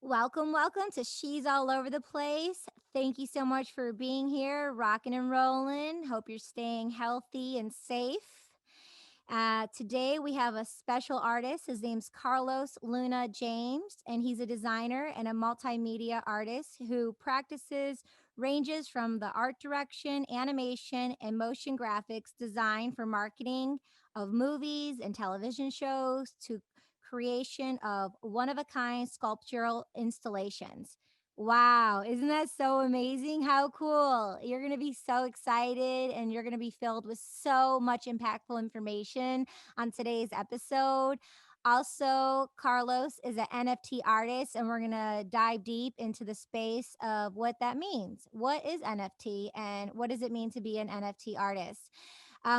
Welcome, welcome to She's All Over the Place. Thank you so much for being here, rocking and rolling. Hope you're staying healthy and safe. Today we have a special artist. His name's Carlos Luna James, and he's a designer and a multimedia artist who practices ranges from the art direction, animation, and motion graphics design for marketing of movies and television shows to creation of one-of-a-kind sculptural installations. Wow, isn't that so amazing? How cool. You're going to be so excited and you're going to be filled with so much impactful information on today's episode. Also, Carlos is an NFT artist, and we're going to dive deep into the space of what that means. What is NFT and what does it mean to be an NFT artist?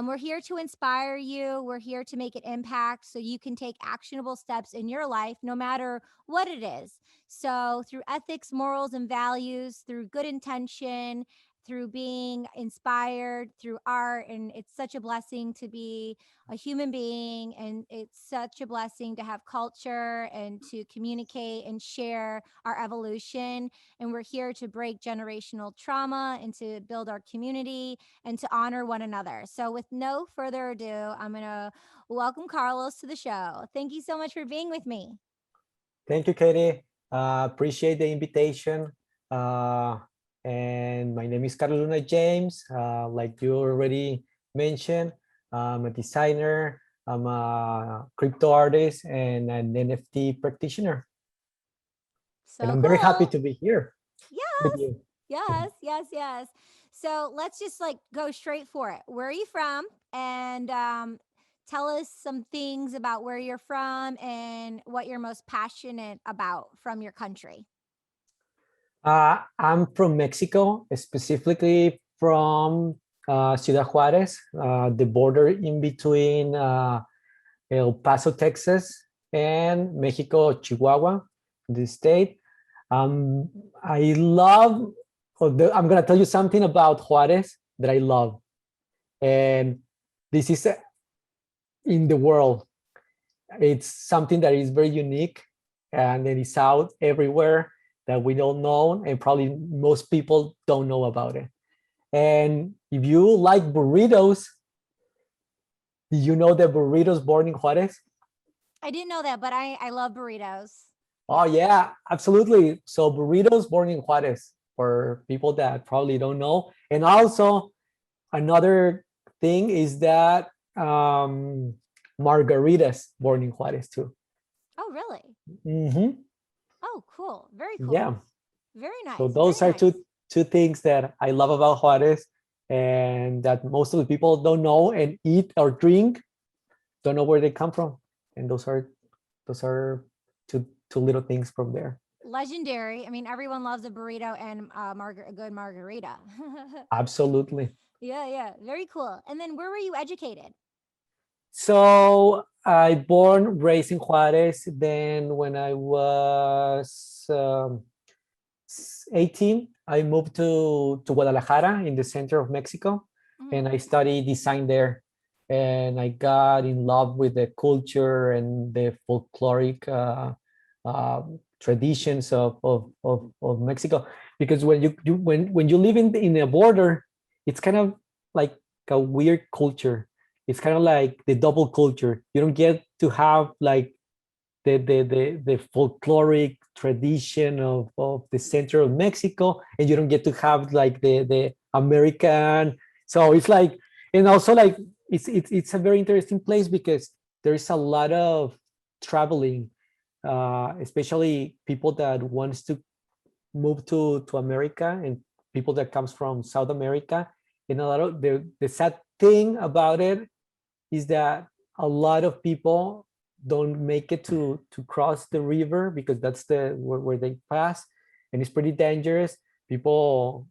We're here to inspire you. We're here to make an impact so you can take actionable steps in your life, no matter what it is. So, through ethics, morals, and values, through good intention, through being inspired, through art. And it's such a blessing to be a human being. And it's such a blessing to have culture and to communicate and share our evolution. And we're here to break generational trauma and to build our community and to honor one another. So, with no further ado, I'm going to welcome Carlos to the show. Thank you so much for being with me. Thank you, Katie. Appreciate the invitation. And my name is Carlos Luna James. Like you already mentioned, I'm a designer, I'm a crypto artist, and an NFT practitioner. And So I'm very happy cool. to be here with Yes, you. yes. So let's just like go straight for it. Where are you from? And tell us some things about where you're from and what you're most passionate about from your country. I'm from Mexico, specifically from Ciudad Juarez, the border in between El Paso, Texas, and Mexico, Chihuahua, the state. Um, I love, I'm going to tell you something about Juarez that I love. And this is in the world. It's something that is very unique and it is out everywhere that we don't know. And probably most people don't know about it. And if you like burritos, do you know the burritos born in Juarez? I didn't know that, but I love burritos. Oh yeah, absolutely. So burritos born in Juarez for people that probably don't know. And also another thing is that margaritas born in Juarez too. Oh, really? Hmm. Oh, cool. Very cool. Yeah. Very So nice. Very those are nice. two things that I love about Juarez and that most of the people don't know and eat or drink, don't know where they come from. And those are two little things from there. Legendary. I mean, everyone loves a burrito and a good margarita. Absolutely. Yeah. Very cool. And then where were you educated? So I born, raised in Juarez. Then when I was 18, I moved to Guadalajara in the center of Mexico, and I studied design there. And I got in love with the culture and the folkloric uh, traditions of Mexico. Because when you live in a border, it's kind of like a weird culture. It's kind of like the double culture. You don't get to have like the folkloric tradition of the center of Mexico, and you don't get to have like the American. So it's like, and also like it's a very interesting place because there's a lot of traveling, especially people that wants to move to America and people that comes from South America. And a lot of the sad thing about it is that a lot of people don't make it to cross the river because that's where they pass, and it's pretty dangerous. People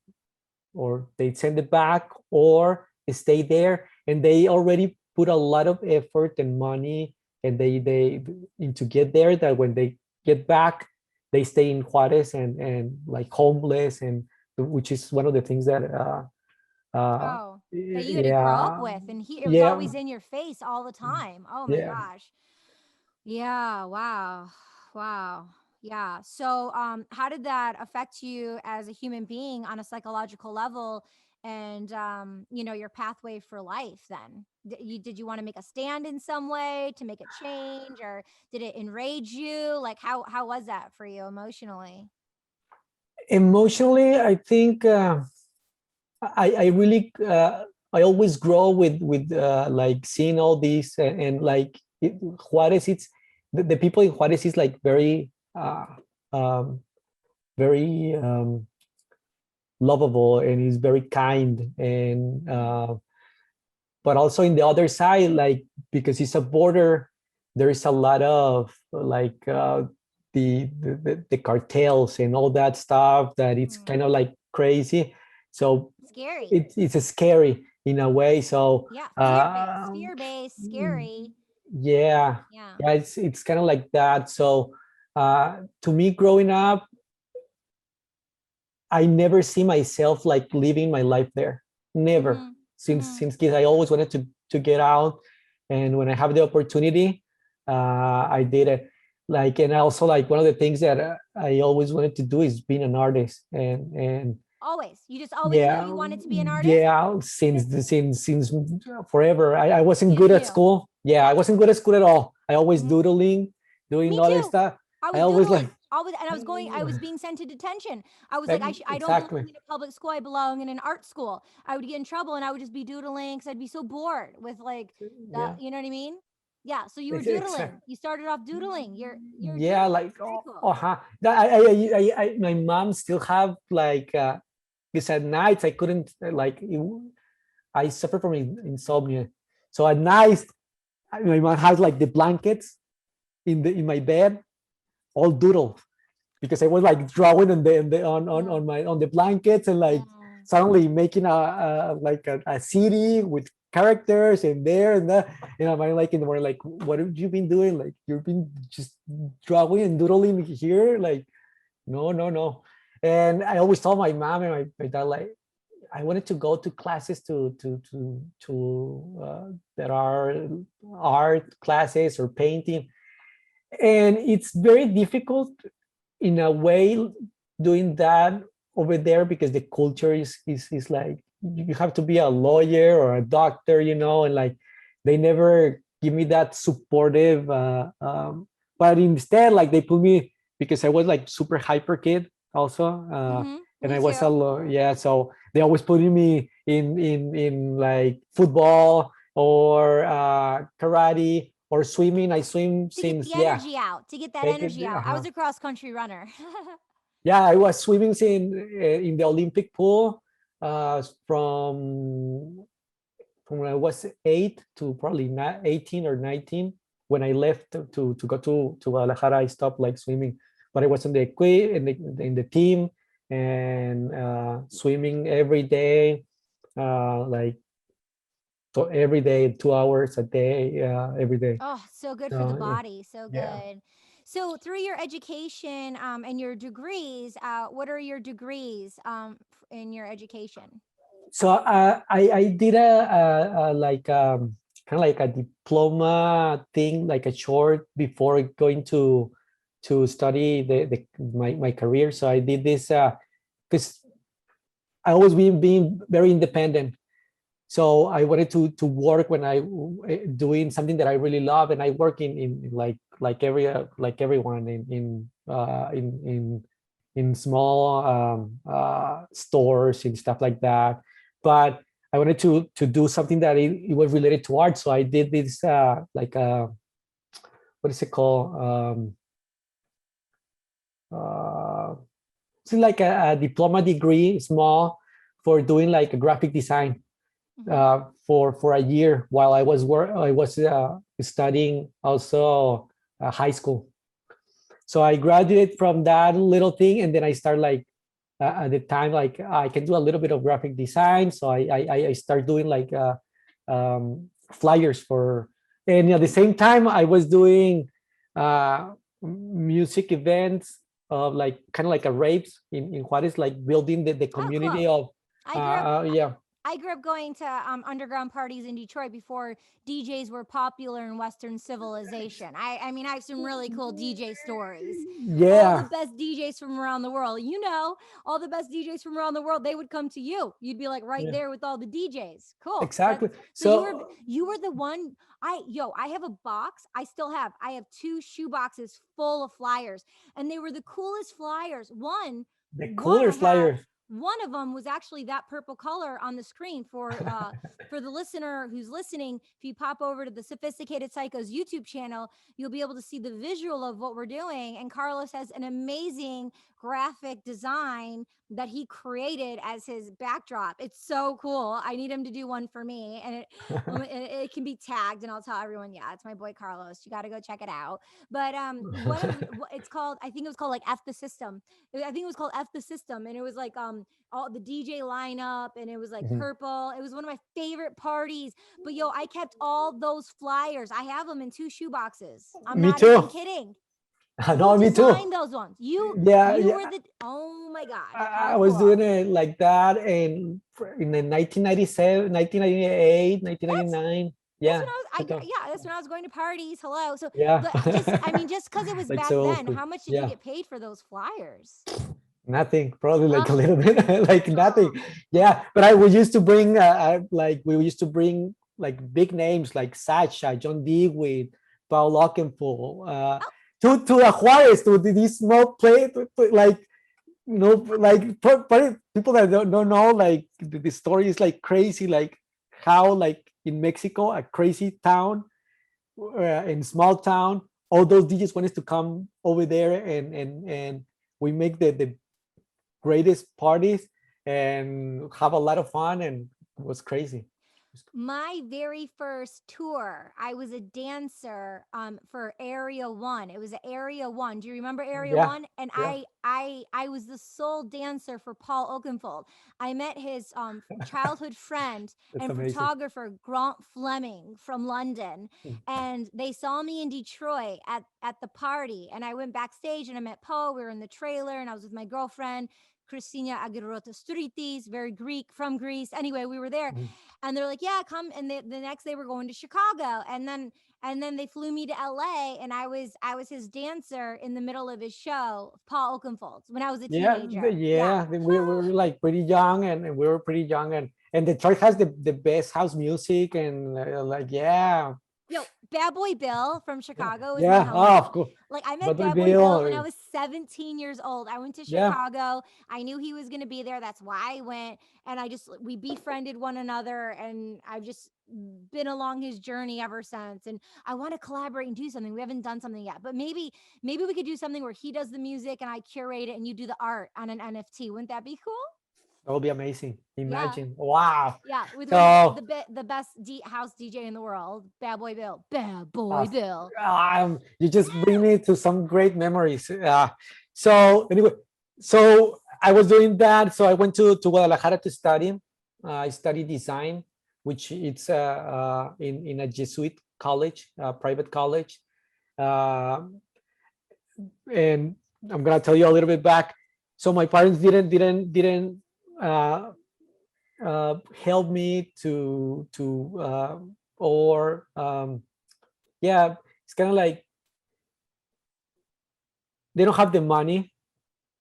or they send it back or stay there, and they already put a lot of effort and money and they into get there, that when they get back they stay in Juarez and like homeless, and which is one of the things that Oh, that you had to grow up yeah, with, and it was yeah, always in your face all the time. Oh my yeah. gosh. Yeah. Wow. Wow. Yeah. So, how did that affect you as a human being on a psychological level, and your pathway for life? Then, did you want to make a stand in some way to make a change, or did it enrage you? Like, how was that for you emotionally? Emotionally, I think I really I always grow with like seeing all these, and like Juarez. It's the people in Juarez is like very um, very lovable, and he's very kind, and but also in the other side, like because it's a border, there is a lot of like the cartels and all that stuff that it's kind of like crazy. So Scary. it's a scary in a way. So Yeah. Fear based, scary. yeah, Yeah. yeah, it's kind of like that. So to me, growing up, I never see myself like living my life there. Never. Mm-hmm. Mm-hmm. Since kids, I always wanted to get out, and when I have the opportunity, I did it. Like, and also like one of the things that I always wanted to do is being an artist, and Always. You just always knew yeah, you wanted to be an artist? yeah, since forever. I wasn't Since good at you. school. Yeah, Yeah. I wasn't good at school at all. I always Mhm. doodling, doing Me other too. stuff. I I was always like doodling. Always, and I was being sent to detention. I was like, I don't belong exactly. in a public school. I belong in an art school. I would get in trouble and I would just be doodling because I'd be so bored with like Yeah, you know what I mean? Yeah. So you were exactly. doodling. You started off doodling. You're a Yeah, doodler. like Very oh, cool. uh-huh. My mom still have like because at nights I couldn't I suffer from insomnia. So at night my mom has like the blankets in my bed all doodled, because I was like drawing Yeah. on the blankets, and like Oh. suddenly making a CD with characters and there and that. And I'm like in the morning, like, what have you been doing? Like, you've been just drawing and doodling here? Like, no, no, no. And I always told my mom and my dad, like, I wanted to go to classes that are art classes or painting, and it's very difficult in a way doing that over there, because the culture is like you have to be a lawyer or a doctor, and like they never give me that supportive but instead like they put me, because I was like super hyper kid also, Mm-hmm. and Me I was too. yeah, so they always putting me in like football or karate or swimming. I swim To get since, the yeah, energy out. To get that take it, energy out. I was a cross country runner. yeah, I was swimming in the Olympic pool from when I was 8 to probably 18 or 19. When I left to go to Guadalajara, I stopped like swimming, but I was in the in the team, and swimming every day, like every day, 2 hours a day, every day. Oh, so good for the So yeah, body. So yeah. good. So through your education and your degrees, what are your degrees in your education? So I did a like kind of like a diploma thing, like a short before going to study my career. So I did this because I always been being very independent. So I wanted to work when I doing something that I really love, and I work in like everyone in small stores and stuff like that. But I wanted to do something that it was related to art, so I did this what is it called? Uh, it's like a diploma degree, small, for doing like a graphic design Mm-hmm. for a year while I was studying also high school. So I graduated from that little thing, and then I start like at the time like I can do a little bit of graphic design. So I start doing like flyers for, and at the same time I was doing music events of like kind of like a raves in Juarez, like building the Oh, cool. community of I grew up. yeah. I grew up going to underground parties in Detroit before DJs were popular in Western civilization. I mean, I have some really cool DJ stories. All the Yeah, best DJs from around the world, all the best DJs from around the world, they would come to you. You'd be like right yeah, there with all the DJs. Cool. exactly. So you were So you were the one. I have a box. I have two shoe boxes full of flyers, and they were the coolest flyers. the One cooler I had flyers. one of them was actually that purple color on the screen for the listener who's listening. If you pop over to the Sophisticated Psychos YouTube channel, you'll be able to see the visual of what we're doing. And Carlos has an amazing graphic design that he created as his backdrop. It's so cool. I need him to do one for me, and it can be tagged, and I'll tell everyone, yeah, it's my boy Carlos. You got to go check it out. But one of it's called, I think it was called like F the System. I think it was called F the System, and it was like all the DJ lineup, and it was like Mhm. purple. It was one of my favorite parties. But yo, I kept all those flyers. I have them in two shoe boxes. I'm Me not even too. kidding. No, Who me too. designed those ones? Yeah, You yeah. were the, oh my gosh, I how was cool. doing it like that in the 1997, 1998, That's 1999. that's Yeah, when that's when I was going to parties. Hello. So yeah. just because it was Like back so old then, school. how much did you Yeah, get paid for those flyers? nothing. Probably like a Oh, little bit, like nothing. Yeah, but we used to bring like we used to bring like big names like Sacha, John Dewey, Paul Oakenfold, oh, to the Juarez, to this small play, like like people that don't know, like the story is like crazy, like how like in Mexico, a crazy town, in small town, all those DJs wanted to come over there, and we make the greatest parties and have a lot of fun, and it was crazy. my very first tour, I was a dancer for Area 1. It was Area 1. Do you remember Area Yeah, 1? And yeah, I was the sole dancer for Paul Oakenfold. I met his childhood friend that's and amazing. photographer Grant Fleming from London, and they saw me in Detroit at the party, and I went backstage and I met Paul. We were in the trailer, and I was with my girlfriend Christina Agirotostritis, very Greek, from Greece. Anyway, we were there, Mhm. and they're like, yeah, come. And the next day we're going to Chicago, and then they flew me to LA, and I was his dancer in the middle of his show, Paul Oakenfold, when I was a Yeah, teenager. Yeah. yeah, we were like pretty young, and we were pretty young, and Detroit has the best house music, and like yeah, Yo, Bad Boy Bill from yeah, Chicago is my yeah. Oh, of homie. course. Like, I met But we Bad Boy Bill when I Bill, was 17 years old. I went to yeah, Chicago. I knew he was going to be there. That's why I went. And we befriended one another. And I've just been along his journey ever since. And I want to collaborate and do something. We haven't done something yet, but maybe we could do something where he does the music and I curate it and you do the art on an NFT. Wouldn't that be cool? that would be amazing. Yeah. Imagine, wow. Yeah, with one of So the best house DJ in the world, Bad Boy Bill. Bad Boy Bill. you just bring me to some great memories. So anyway, so I was doing that. So I went to Guadalajara to study. I studied design, which it's in a Jesuit college, private college. Uh, and I'm gonna tell you a little bit back. So my parents didn't uh, help me or yeah, it's kind of like they don't have the money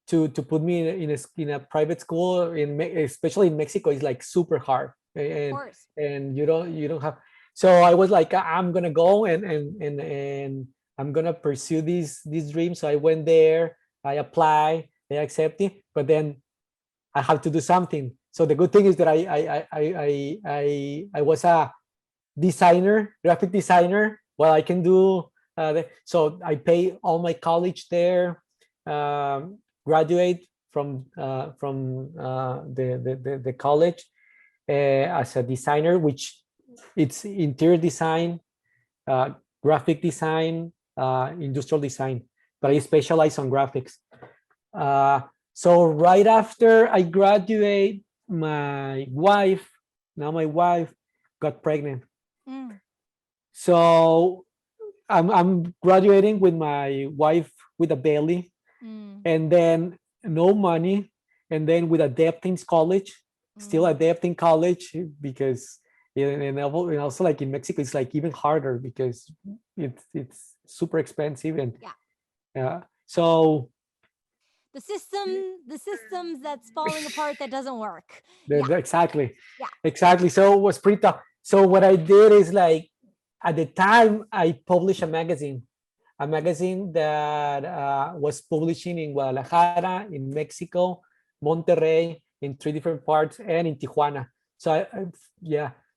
to put me in a private school, especially in Mexico. It's like super hard, Of and course. you don't have. So I was like, I'm gonna go and I'm gonna pursue this dream. So I went there, I applied, they accepted, but then I have to do something. So the good thing is that I was a designer, graphic designer. Well, I can do. So I pay all my college there. Graduate from the college as a designer, which it's interior design, uh, graphic design, industrial design. But I specialize on graphics. Uh, so right after I graduate, my wife got pregnant. Mm. So I'm graduating with my wife with a belly, Mm. and then no money, and then with a debt in college. still adapting college because and also like in Mexico, it's like even harder because it's super expensive and so the systems that's falling apart that doesn't work. Exactly. So it was pretty tough. So what I did is like at the time I published a magazine that was publishing in Guadalajara, in Mexico, Monterrey, in 3 different parts, and in Tijuana. So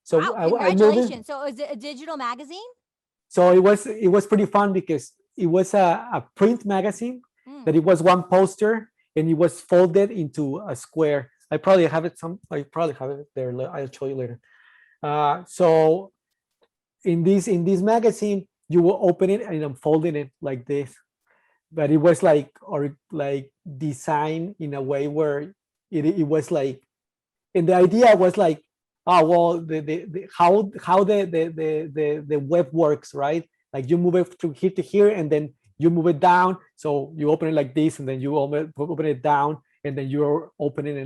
so wow, congratulations. So is it a digital magazine? So it was pretty fun because it was a print magazine that it was one poster and it was folded into a square. I probably have it there. I'll show you later. So in this magazine, you will open it and I'm folding it like this. But it was like designed in a way where it was like, and the idea was like, oh well, how the web works, right? Like you move it from here to here, and then you move it down. So you open it like this, and then you open it down, and then you're opening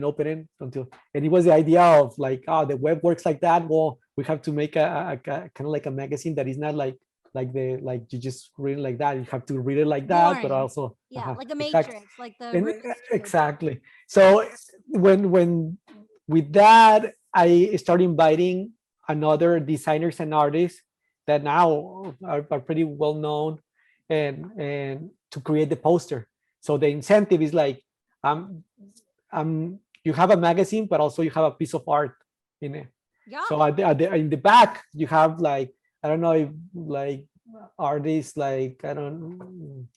until. And it was the idea of like, oh, the web works like that. Well, we have to make a kind of like a magazine that is not like you just read it like that. You have to read it like that, boring. But also like a matrix, like the exactly. So when with that, I started inviting another designers and artists that now are pretty well known, and to create the poster. So the incentive is like, you have a magazine, but also you have a piece of art in it. So in the back, you have like, I don't know, if like artists like, I don't.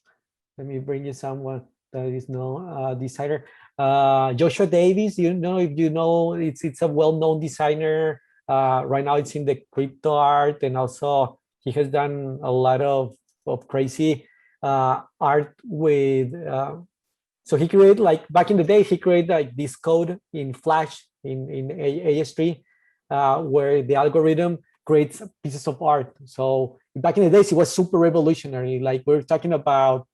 Let me bring you someone that is no designer. Joshua Davies, you know, if you know, it's a well-known designer. Right now it's in the crypto art, and also he has done a lot of crazy art with, so he created, like back in the day, he created like this code in Flash in AS3, where the algorithm creates pieces of art. So back in the days, it was super revolutionary. Like we're talking about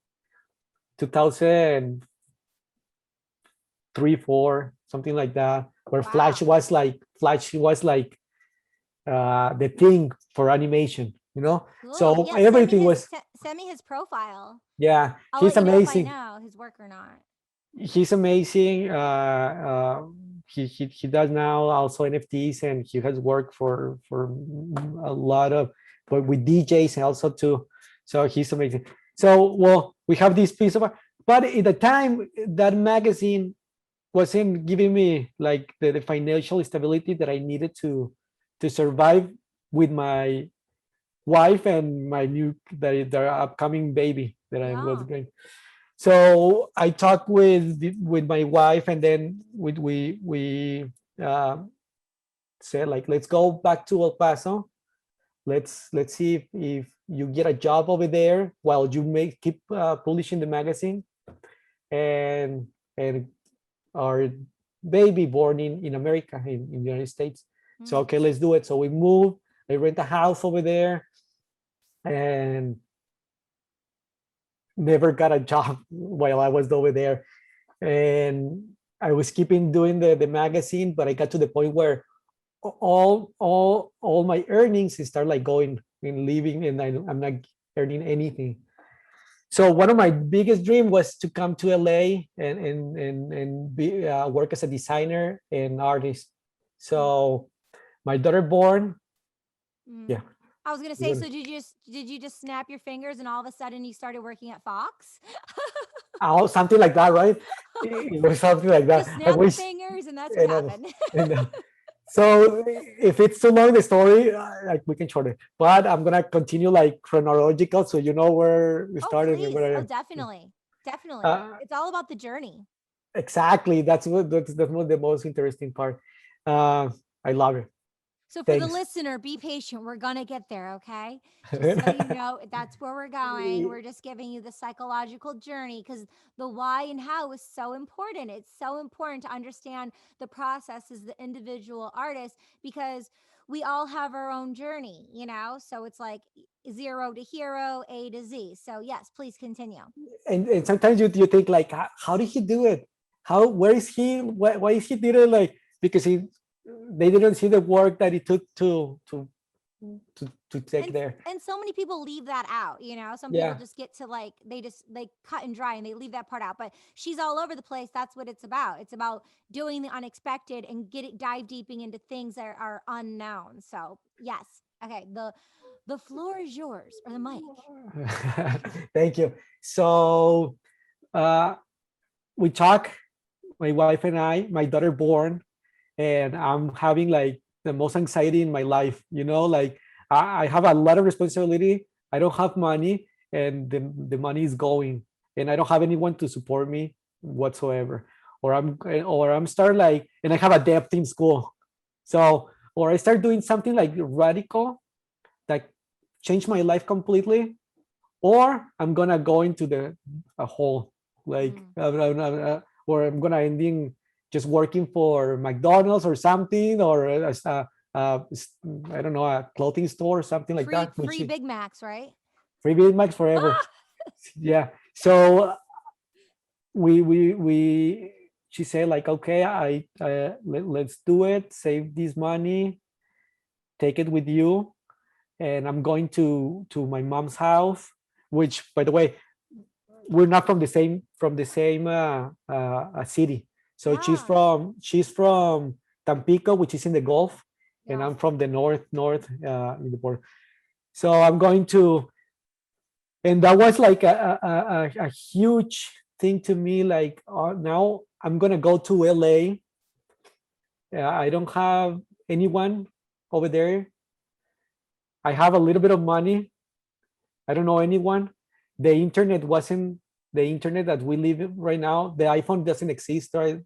2003, 4, something like that, where Flash was like the thing for animation, you know. Cool. So everything was. Send me his profile. He's amazing. Know if I know his work or not. He's amazing. He does now also NFTs, and he has worked for a lot of, but with DJs and also too. So he's amazing. So well, we have this piece of art, but at the time that magazine wasn't giving me like the financial stability that I needed to survive with my wife and my their upcoming baby that I was going. So I talked with my wife, and then we said like, let's go back to El Paso. Let's see if you get a job over there while you keep publishing the magazine, and our baby born in America, in the United States. So okay, let's do it. So we moved. I rent a house over there, and never got a job while I was over there. And I was keeping doing the magazine, but I got to the point where all my earnings start like going and leaving, and I'm not earning anything. So one of my biggest dreams was to come to LA and be, work as a designer and artist. So my daughter born. Yeah. I was gonna say, so did you just snap your fingers and all of a sudden you started working at Fox? Oh, something like that, right? It was something like that. Just snap your fingers and that's what happened. So if it's too long the story, like we can shorten it. But I'm gonna continue like chronological, so you know where we started. Please. And Definitely. It's all about the journey. Exactly. That's the most interesting part. I love it. So for the listener, be patient. We're going to get there, okay? Just so you know, that's where we're going. We're just giving you the psychological journey, because the why and how is so important. It's so important to understand the process as the individual artist, because we all have our own journey, you know? So it's like 0 to hero, A to Z. So yes, please continue. And sometimes you think like, how did he do it? Where is he? Why is he did it like because they didn't see the work that it took to take there. And so many people leave that out, you know. Some people just get to like they cut and dry and they leave that part out. But she's all over the place. That's what it's about. It's about doing the unexpected and dive deeping into things that are unknown. So yes, okay. The floor is yours, or the mic. Thank you. So we talk, my wife and I, my daughter born, and I'm having like the most anxiety in my life, you know, like I have a lot of responsibility. I don't have money, and the money is going, and I don't have anyone to support me whatsoever. Or I'm start like, and I have a debt in school. So, or I start doing something like radical that change my life completely, or I'm gonna go into a hole, like or I'm gonna ending just working for McDonald's or something, or I don't know, a clothing store or something like that. Free Big Macs, right? Free Big Macs forever. Yeah. So she said like, okay, let's do it. Save this money, take it with you, and I'm going to my mom's house, which, by the way, we're not from the same city. So she's from Tampico, which is in the Gulf, and I'm from the north in the border. So I'm going to, and that was like a huge thing to me. Like now I'm gonna go to LA. I don't have anyone over there. I have a little bit of money. I don't know anyone. The internet wasn't the internet that we live in right now. The iPhone doesn't exist right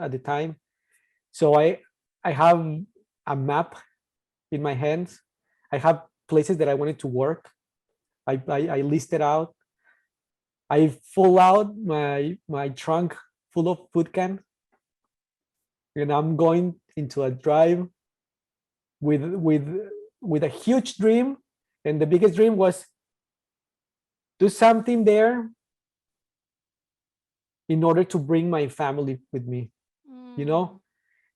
at the time. So I have a map in my hands. I have places that I wanted to work. I listed out. I full out my trunk full of food cans, and I'm going into a drive with a huge dream, and the biggest dream was do something there in order to bring my family with me, you know,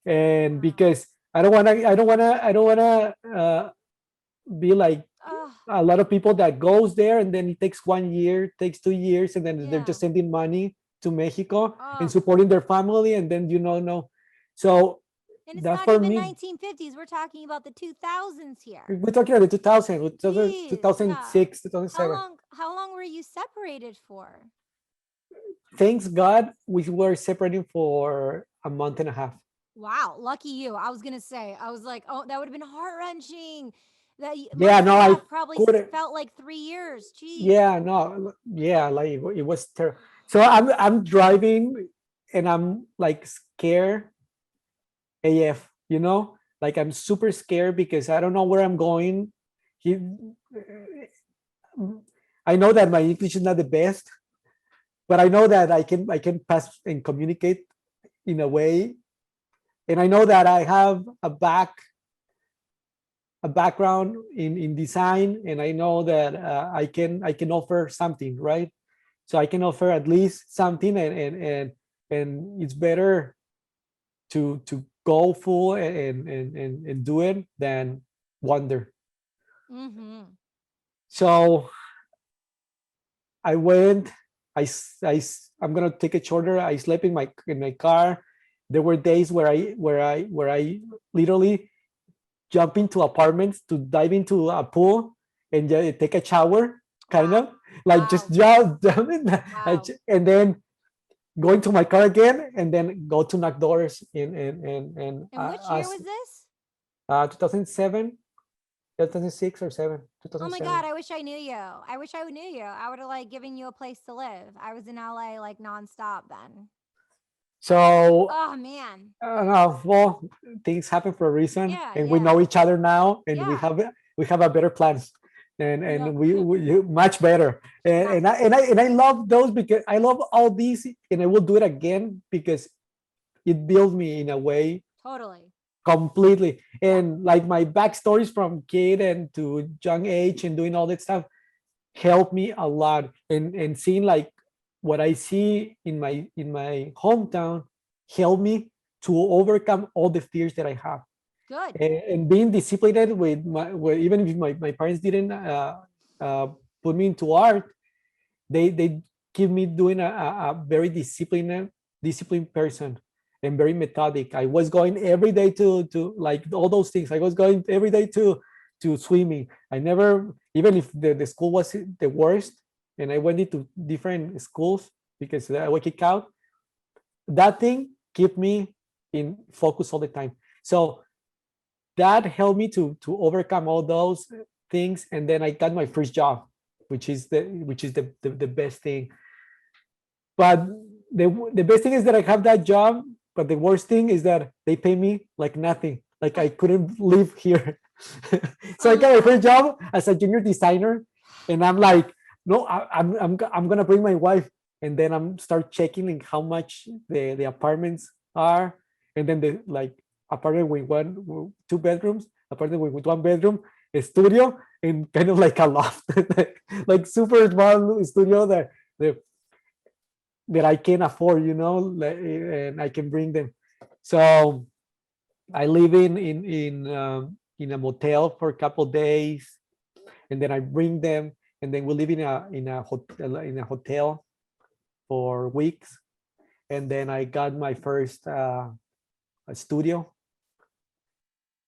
and because I don't wanna be like a lot of people that goes there and then it takes 1 year, takes 2 years, and then they're just sending money to Mexico and supporting their family, and then no. So and it's not even 1950s. We're talking about the 2000s here. We're talking about the 2006, 2007. How long were you separated for? Thanks God, we were separating for a month and a half. Wow, lucky you. I was gonna say, I was like, oh, that would have been heart wrenching. I probably felt like 3 years. Jeez. Like it was terrible. So I'm driving and I'm like scared AF, you know, like I'm super scared because I don't know where I'm going. I know that my English is not the best, but I know that I can pass and communicate in a way, and I know that I have a background in design, and I know that I can offer something, right? So I can offer at least something, and it's better to go full and do it than wonder. So I went. I'm gonna take it shorter. I slept in my car. There were days where I literally jump into apartments to dive into a pool and take a shower, kind of like just jump, and then go into my car again, and then go to knock doors and which year was this? 2007. 2006 or 7. Oh my God, I wish I knew you. I wish I knew you. I would have like given you a place to live. I was in LA like nonstop then. So oh man. Well, things happen for a reason, and we know each other now, and we have a better plans, and we much better. And I love those because I love all these, and I will do it again because it built me in a way. Totally. Completely. And like my backstories from kid and to young age and doing all that stuff helped me a lot. And seeing like what I see in my hometown helped me overcome all the fears that I have. Good. And being disciplined with even if my parents didn't put me into art, they keep me doing a very disciplined person and very methodic. I was going every day to like all those things. I was going every day to swimming. I never, even if the school was the worst and I went into different schools because I was kicked out, that thing kept me in focus all the time. So that helped me to overcome all those things. And then I got my first job, which is the best thing. But the best thing is that I have that job, but the worst thing is that they pay me like nothing. Like I couldn't live here. So I got my first job as a junior designer, and I'm like, no, I'm gonna bring my wife, and then I'm start checking like how much the apartments are, and then the like apartment with two bedrooms, apartment with one bedroom, a studio, and kind of like a loft, like super small studio that I can afford, and I can bring them. So I live in a motel for a couple of days, and then I bring them, and then we live in a hotel for weeks, and then I got my first studio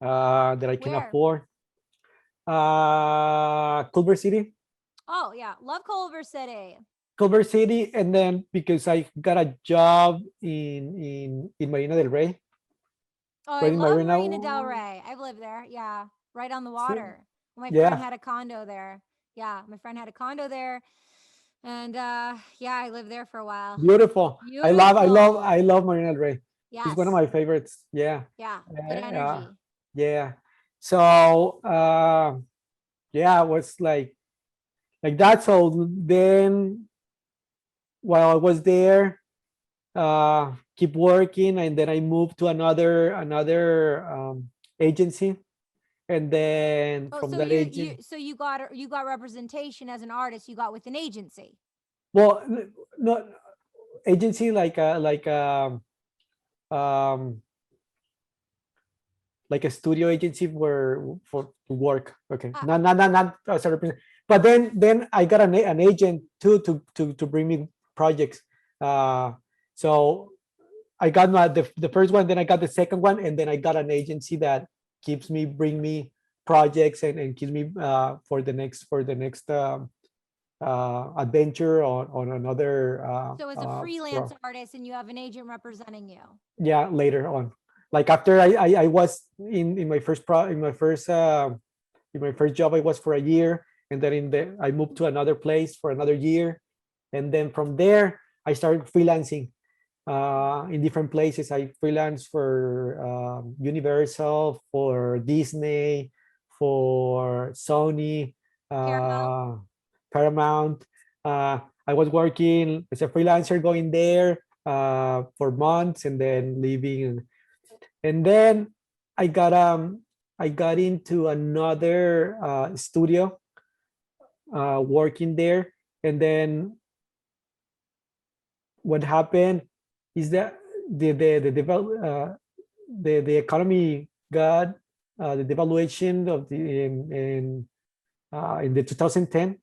that I can Where? afford. Culver City. Oh yeah, love Culver City. Culver City, and then because I got a job in Marina del Rey. Oh, I Right in love Marina. Marina Del Rey. I've lived there. Yeah, right on the water. My friend Yeah, had a condo there. Yeah, my friend had a condo there, and yeah, I lived there for a while. beautiful. Beautiful. I love Marina del Rey. It's Yes. one of my favorites. Yeah. Yeah. Good Uh, energy. yeah. So yeah, it was like that. So then while I was there, keep working, and then I moved to another agency, and then Oh, from so that agent, you got representation as an artist. You got with an agency. well, not agency um like a studio agency where for to work. Okay, not sorry, but then I got an agent too to bring me projects. So I got the first one, then I got the second one, and then I got an agency that keeps me bring me projects and keeps me for the next adventure on another So as a freelance artist, and you have an agent representing you. yeah, later on, like after I was in my first in my first job, I was for a year, and then I moved to another place for another year, and then from there I started freelancing in different places. I freelance for Universal, for Disney, for Sony, Paramount. Paramount. I was working as a freelancer going there for months and then leaving, and then I got I got into another studio working there, and then what happened is that the economy got the devaluation of in the 2010.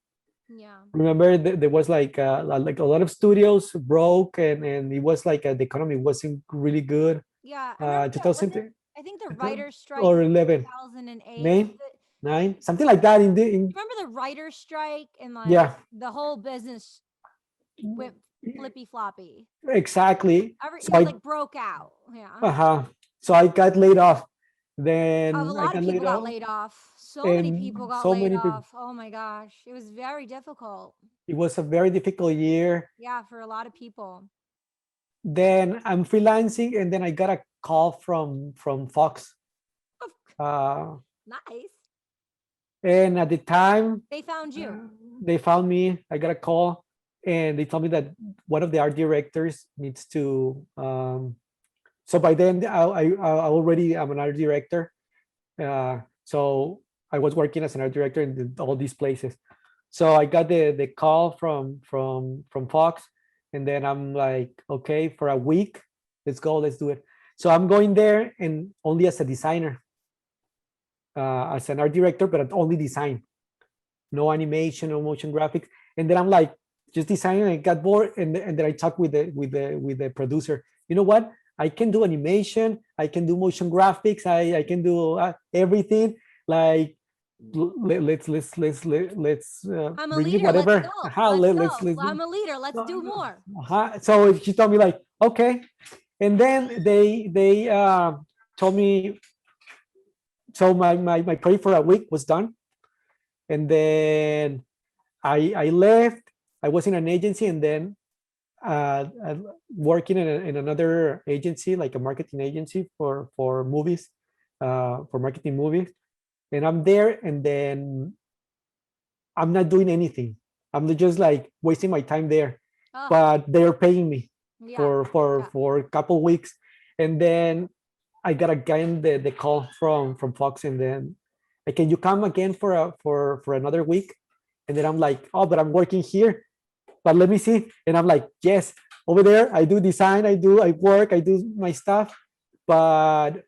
Yeah. Remember there was like a lot of studios broke, and it was like the economy wasn't really good. Yeah, I remember that. Was it? 2010 I think the writer's strike or in 11, 2008. nine, nine, something like that. In Remember the writer's strike and like yeah, the whole business went flippy floppy. exactly. So It I like broke out. Yeah. so I got laid off. A Then I lot of got people laid got off, laid off. So many people and got so laid many people. off. Oh my gosh. It was very difficult. It was a very difficult year. Yeah, for a lot of people. Then I'm freelancing, and then I got a call from Fox. Uh, Nice. and at the time, They found you. they found me. I got a call, and they told me that one of the art directors needs to. So by then, I already am an art director. So I was working as an art director in all these places. So I got the call from Fox, and then I'm like, okay, for a week, let's go, let's do it. So I'm going there and only as a designer, as an art director, but only design, no animation, no motion graphics. And then I'm like just designing. I got bored, and then I talked with the producer. You know what? I can do animation. I can do motion graphics. I can do everything. Like let's I'm a bring me leader. Let's whatever. go. Let's I'm a leader. Let's do more. So she told me like, okay. And then they told me, so my project for a week was done. And then I left. I was in an agency, and then working in another agency, like a marketing agency for movies, for marketing movies. And I'm there, and then I'm not doing anything. I'm just like wasting my time there. Oh, But they're paying me yeah. for a couple weeks. And then I got again the call from Fox, and then like, can you come again for another week? And then I'm like, oh, but I'm working here. But let me see. And I'm like, yes, over there I do design, I work, I do my stuff. But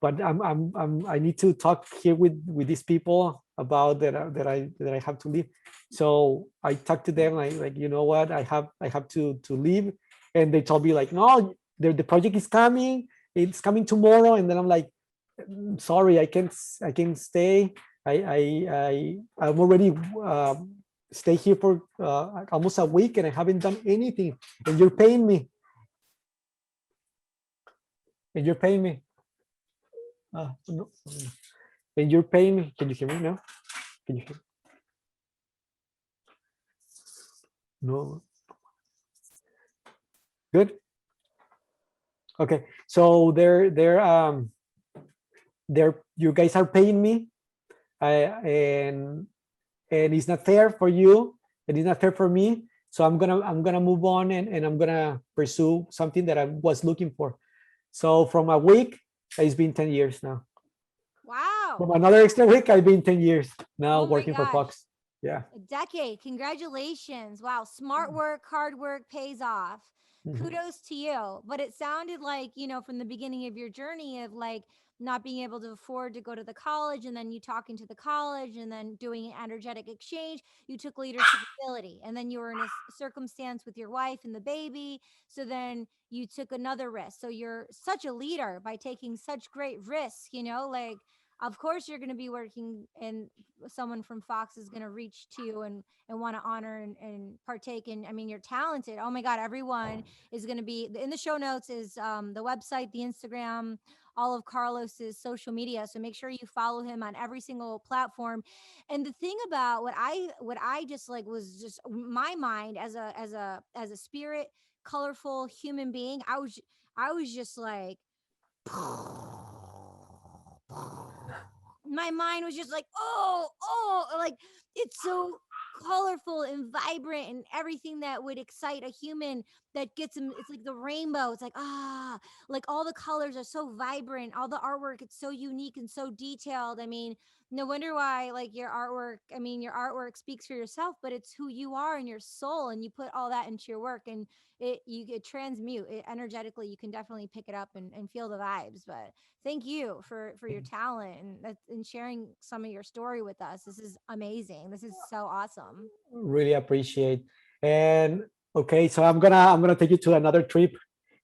I need to talk here with these people about that I have to leave. So I talked to them, like, you know what, I have to leave. And they told me like, no, the project is coming, it's coming tomorrow. And then I'm like, sorry, I can't stay. I'm already stay here for almost a week, and I haven't done anything, and you're paying me. And you're paying me. No. And you're paying me. Can you hear me now? Can you hear me? No. Good. Okay. So you guys are paying me, and it's not fair for you, and it's not fair for me. So I'm gonna move on, and I'm gonna pursue something that I was looking for. So from a week, it's been 10 years now. Wow. From another extra week, I've been 10 years now working for Fox. Yeah. A decade. Congratulations. Wow. Smart work, hard work pays off. Kudos to you. But it sounded like, from the beginning of your journey of like not being able to afford to go to the college, and then you talking to the college, and then doing an energetic exchange, you took leadership ability, and then you were in a circumstance with your wife and the baby. So then you took another risk. So you're such a leader by taking such great risks, like, of course you're going to be working, and someone from Fox is going to reach to you and want to honor and partake in. I mean, you're talented. Oh my God, everyone is going to be in the show notes, is the website, the Instagram, all of Carlos's social media. So make sure you follow him on every single platform. And the thing about what I just like was just my mind as a spirit, colorful human being. I was just like, my mind was just like, like, it's so colorful and vibrant, and everything that would excite a human, that gets them. It's like the rainbow. It's like, like all the colors are so vibrant, all the artwork, it's so unique and so detailed. I mean, no wonder why, like, your artwork speaks for yourself, but it's who you are and your soul, and you put all that into your work, and it transmute it energetically. You can definitely pick it up and feel the vibes. But thank you for your talent and sharing some of your story with us. This is amazing. This is so awesome. Really appreciate. And okay, so I'm gonna take you to another trip.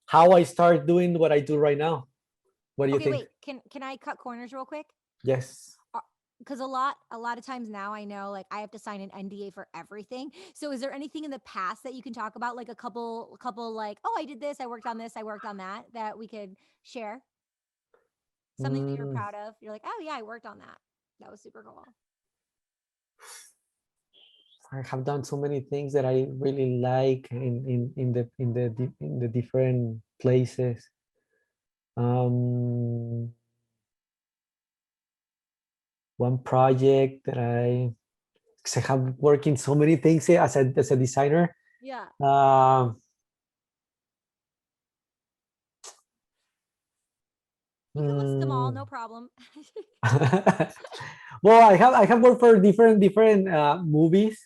How I start doing what I do right now. What do you think? Wait, can I cut corners real quick? Yes. Because a lot of times now, I know, like, I have to sign an NDA for everything. So is there anything in the past that you can talk about, like a couple like, oh, I did this, I worked on this, I worked on that we could share? Something that you're proud of. You're like, oh yeah, I worked on that. That was super cool. I have done so many things that I really like in the different places. One project that because I have worked in so many things as a designer. Yeah. You can list them all, no problem. Well, I have worked for different movies.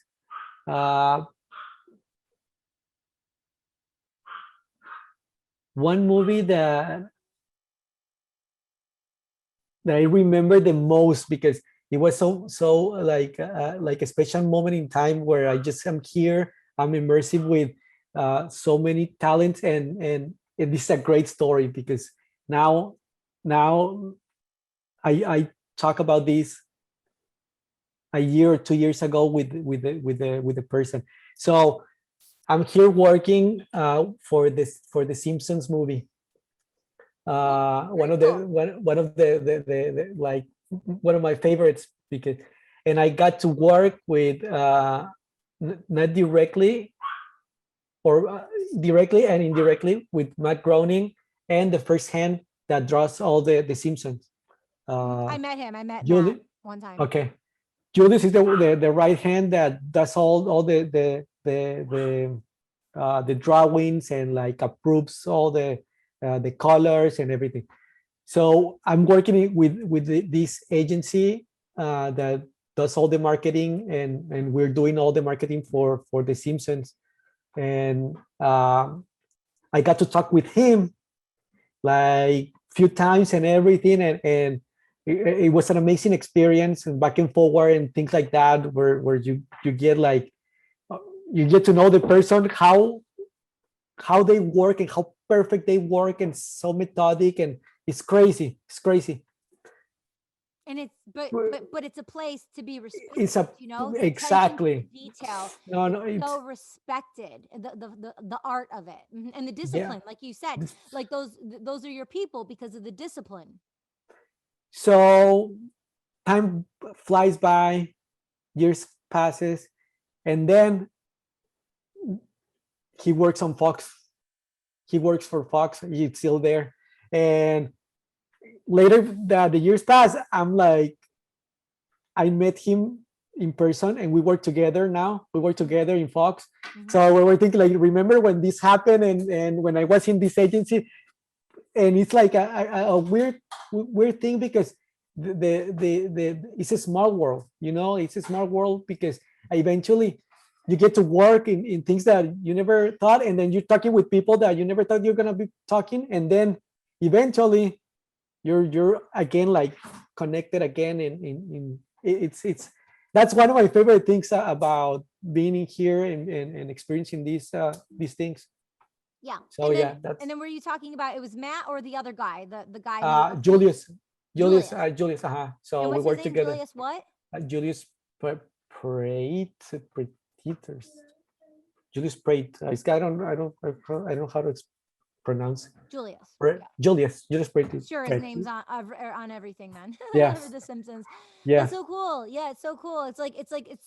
one movie that I remember the most because it was so like a special moment in time where I just am here. I'm immersive with so many talents, and it is a great story because now now I talk about this a year or 2 years ago with the person. So I'm here working for the Simpsons movie. One of the one of the like one of my favorites because, and I got to work with not directly or directly and indirectly with Matt Groening and the first hand that draws all the Simpsons. I met him. I met Matt Julie, one time. okay. Julius is the right hand that does all the drawings and like approves all the colors and everything. So I'm working with this agency that does all the marketing, and we're doing all the marketing for the Simpsons. And I got to talk with him like few times and everything, and it was an amazing experience, and back and forward and things like that, where you get like you get to know the person, how they work and how perfect they work, and so methodic, and it's crazy. It's crazy. And it's but it's a place to be respected. It's a the exactly detail. no it's it's so respected, the art of it, and the discipline, like you said, like those are your people because of the discipline. So time flies by, years passes, and then he works on Fox. He works for Fox. He's still there, and later that the years pass, I'm like, I met him in person, and we work together now. We work together in Fox. So we were thinking, like, remember when this happened, and when I was in this agency, and it's like a weird thing because the it's a small world, it's a small world because eventually you get to work in things that you never thought, and then you're talking with people that you never thought you're gonna be talking, and then eventually you're again like connected again in it's that's one of my favorite things about being in here and experiencing these things. Yeah. So and then, yeah, that's and then were you talking about, it was Matt or the other guy, the guy Julius. Julius. So and we what's work his name? together. Julius what? Julius Julius Prate. I don't know how to pronounce it. Julius. Julius Prate. Sure, his name's on everything then. Yeah. The Simpsons. Yeah. That's so cool. Yeah, it's so cool. It's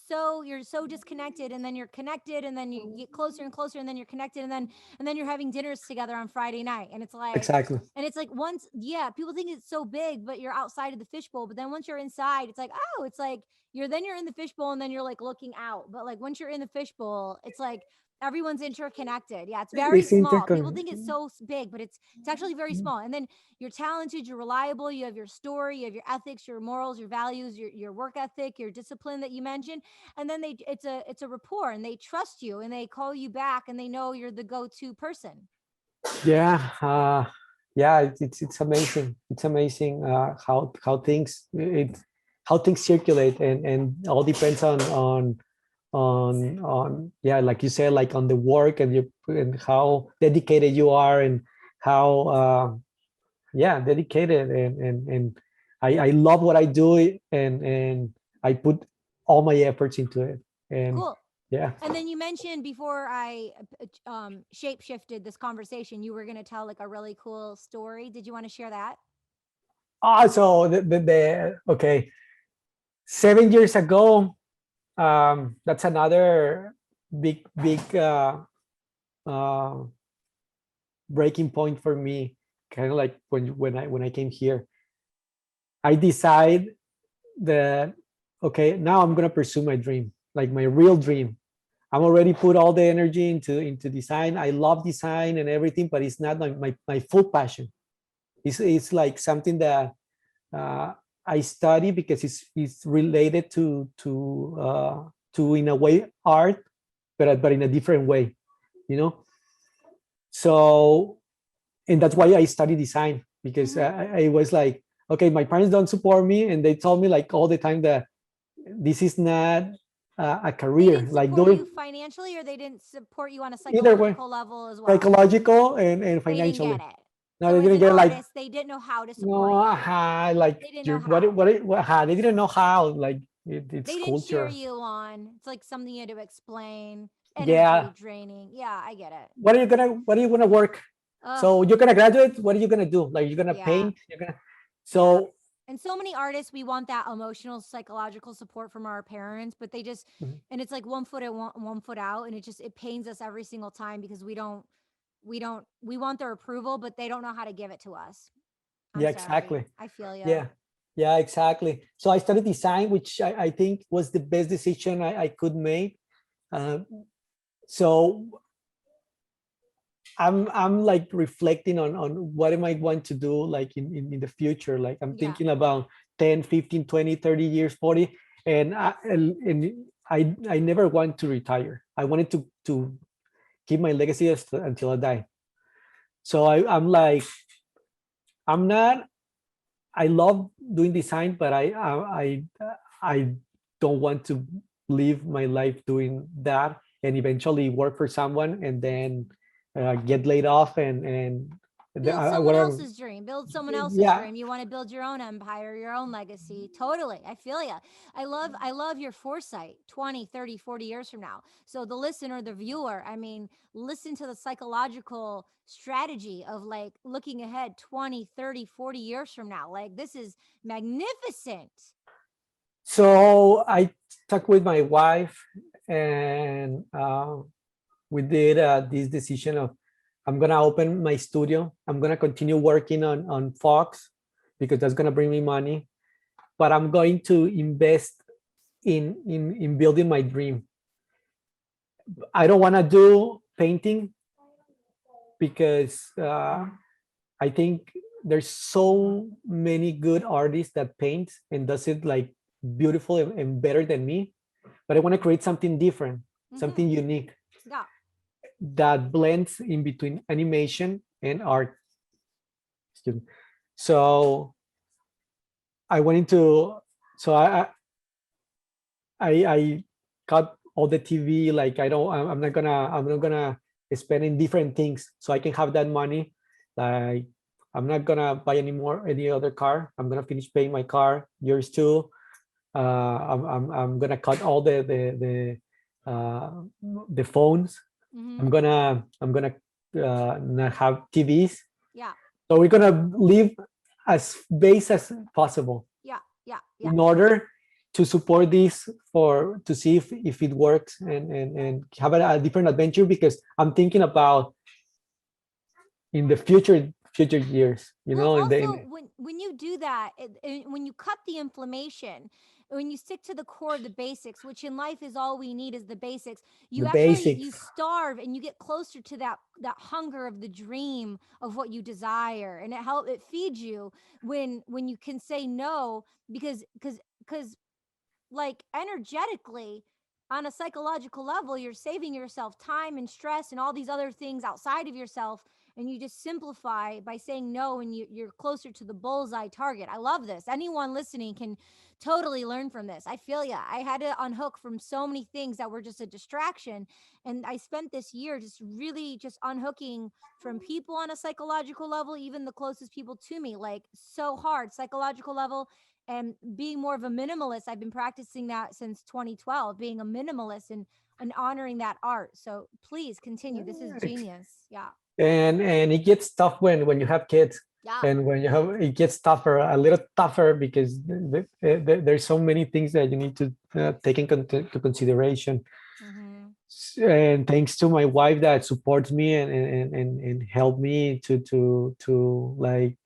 so you're so disconnected, and then you're connected, and then you get closer and closer, and then you're connected, and then you're having dinners together on Friday night, and it's like Exactly. And it's like once, people think it's so big, but you're outside of the fishbowl. But then once you're inside, it's like, oh, it's like you're in the fishbowl, and then you're like looking out. But like once you're in the fishbowl, it's like everyone's interconnected. Yeah, it's very small. People think it's so big, but it's actually very small. And then you're talented, you're reliable, you have your story, you have your ethics, your morals, your values, your work ethic, your discipline that you mentioned. And then it's a rapport, and they trust you, and they call you back, and they know you're the go-to person. Yeah. Yeah, it's amazing. It's amazing how things circulate, and all depends on yeah, like you said, like on the work, and how dedicated you are, and how yeah, dedicated, and I love what I do, and I put all my efforts into it. And cool. Yeah. And then you mentioned before I shape shifted this conversation, you were going to tell like a really cool story. Did you want to share that? So okay, 7 years ago, that's another big breaking point for me. Kind of like when I came here, I decide that okay, now I'm gonna pursue my dream, like my real dream. I'm already put all the energy into design. I love design and everything, but it's not my full passion. It's like something that I study because it's related to in a way art, but in a different way, you know. So and that's why I studied design, because I was like, okay, my parents don't support me, and they told me like all the time that this is not a They career, didn't like support you doing financially, or they didn't support you on a either way, psychological level as well? psychological and They didn't get financially. it. No, So they as didn't an get like, artist, they didn't know how to support no, you. like They didn't know you're, how. they didn't know how, like it's They didn't cheer culture. you on. It's like something you had to explain. Energy Yeah. draining. Yeah, I get it. What are you gonna work? Ugh, So you're gonna graduate, what are you gonna do? Like you're gonna yeah, paint, you're gonna, yeah. so And so many artists, we want that emotional, psychological support from our parents, but they just, mhm. and it's like one foot in, one foot out, and it pains us every single time because we want their approval, but they don't know how to give it to us. I'm Yeah, sorry. exactly. I feel you. Yeah, yeah, exactly. So I studied design, which I think was the best decision I could make. Um, so I'm like reflecting on what am I going to do like in the future. Like I'm Yeah. thinking about 10, 15, 20, 30 years, 40. And I never want to retire. I wanted to keep my legacy until I die. So I'm like, I'm not, I love doing design, but I don't want to live my life doing that and eventually work for someone and then get laid off and Build someone whatever. else's dream. Build someone else's Yeah. dream. You want to build your own empire, your own legacy. Totally. I feel you. I love your foresight 20, 30, 40 years from now. So the listener, the viewer, I mean, listen to the psychological strategy of like looking ahead 20, 30, 40 years from now. Like this is magnificent. So I talked with my wife and we did this decision of I'm gonna open my studio. I'm gonna continue working on Fox because that's gonna bring me money. But I'm going to invest in building my dream. I don't want to do painting because I think there's so many good artists that paint and does it like beautiful and better than me. But I want to create something different, something unique Yeah. that blends in between animation and art. Excuse me. So I went into, so I cut all the TV. Like I'm not gonna spend in different things so I can have that money. Like I'm not gonna buy any other car. I'm gonna finish paying my car, yours too. I'm gonna cut all the phones. I'm gonna not have TVs. Yeah. So we're gonna live as base as possible Yeah. Yeah. Yeah. in order to support this for to see if it works and have a different adventure because I'm thinking about in the future years, Well, in also the when you do that, when you cut the inflammation, when you stick to the core of the basics, which in life is all we need is the basics, the you basics. starve and you get closer to that hunger of the dream of what you desire, and it feeds you when you can say no because like energetically on a psychological level you're saving yourself time and stress and all these other things outside of yourself, and you just simplify by saying no, and you're closer to the bullseye target. I love this. Anyone listening can totally learn from this. I feel ya. I had to unhook from so many things that were just a distraction, and I spent this year just really just unhooking from people on a psychological level, even the closest people to me, like so hard psychological level, and being more of a minimalist. I've been practicing that since 2012, being a minimalist and honoring that art. So please continue. This is genius. Yeah. And it gets tough when you have kids, Yeah. and when you have it gets tougher, a little tougher, because there's so many things that you need to take into consideration. And thanks to my wife that supports me and help me to like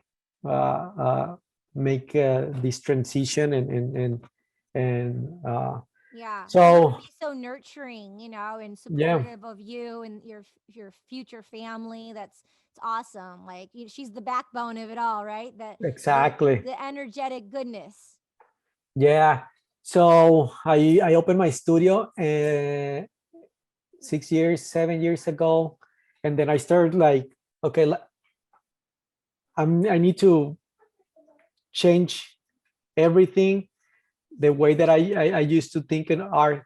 make this transition and Yeah. And so be so nurturing, and yeah, supportive of you and your future family. It's awesome. Like she's the backbone of it all, right? exactly. The energetic goodness. Yeah. So I opened my studio 6 years, 7 years ago, and then I started like, okay, I need to change everything, the way that I used to think in art.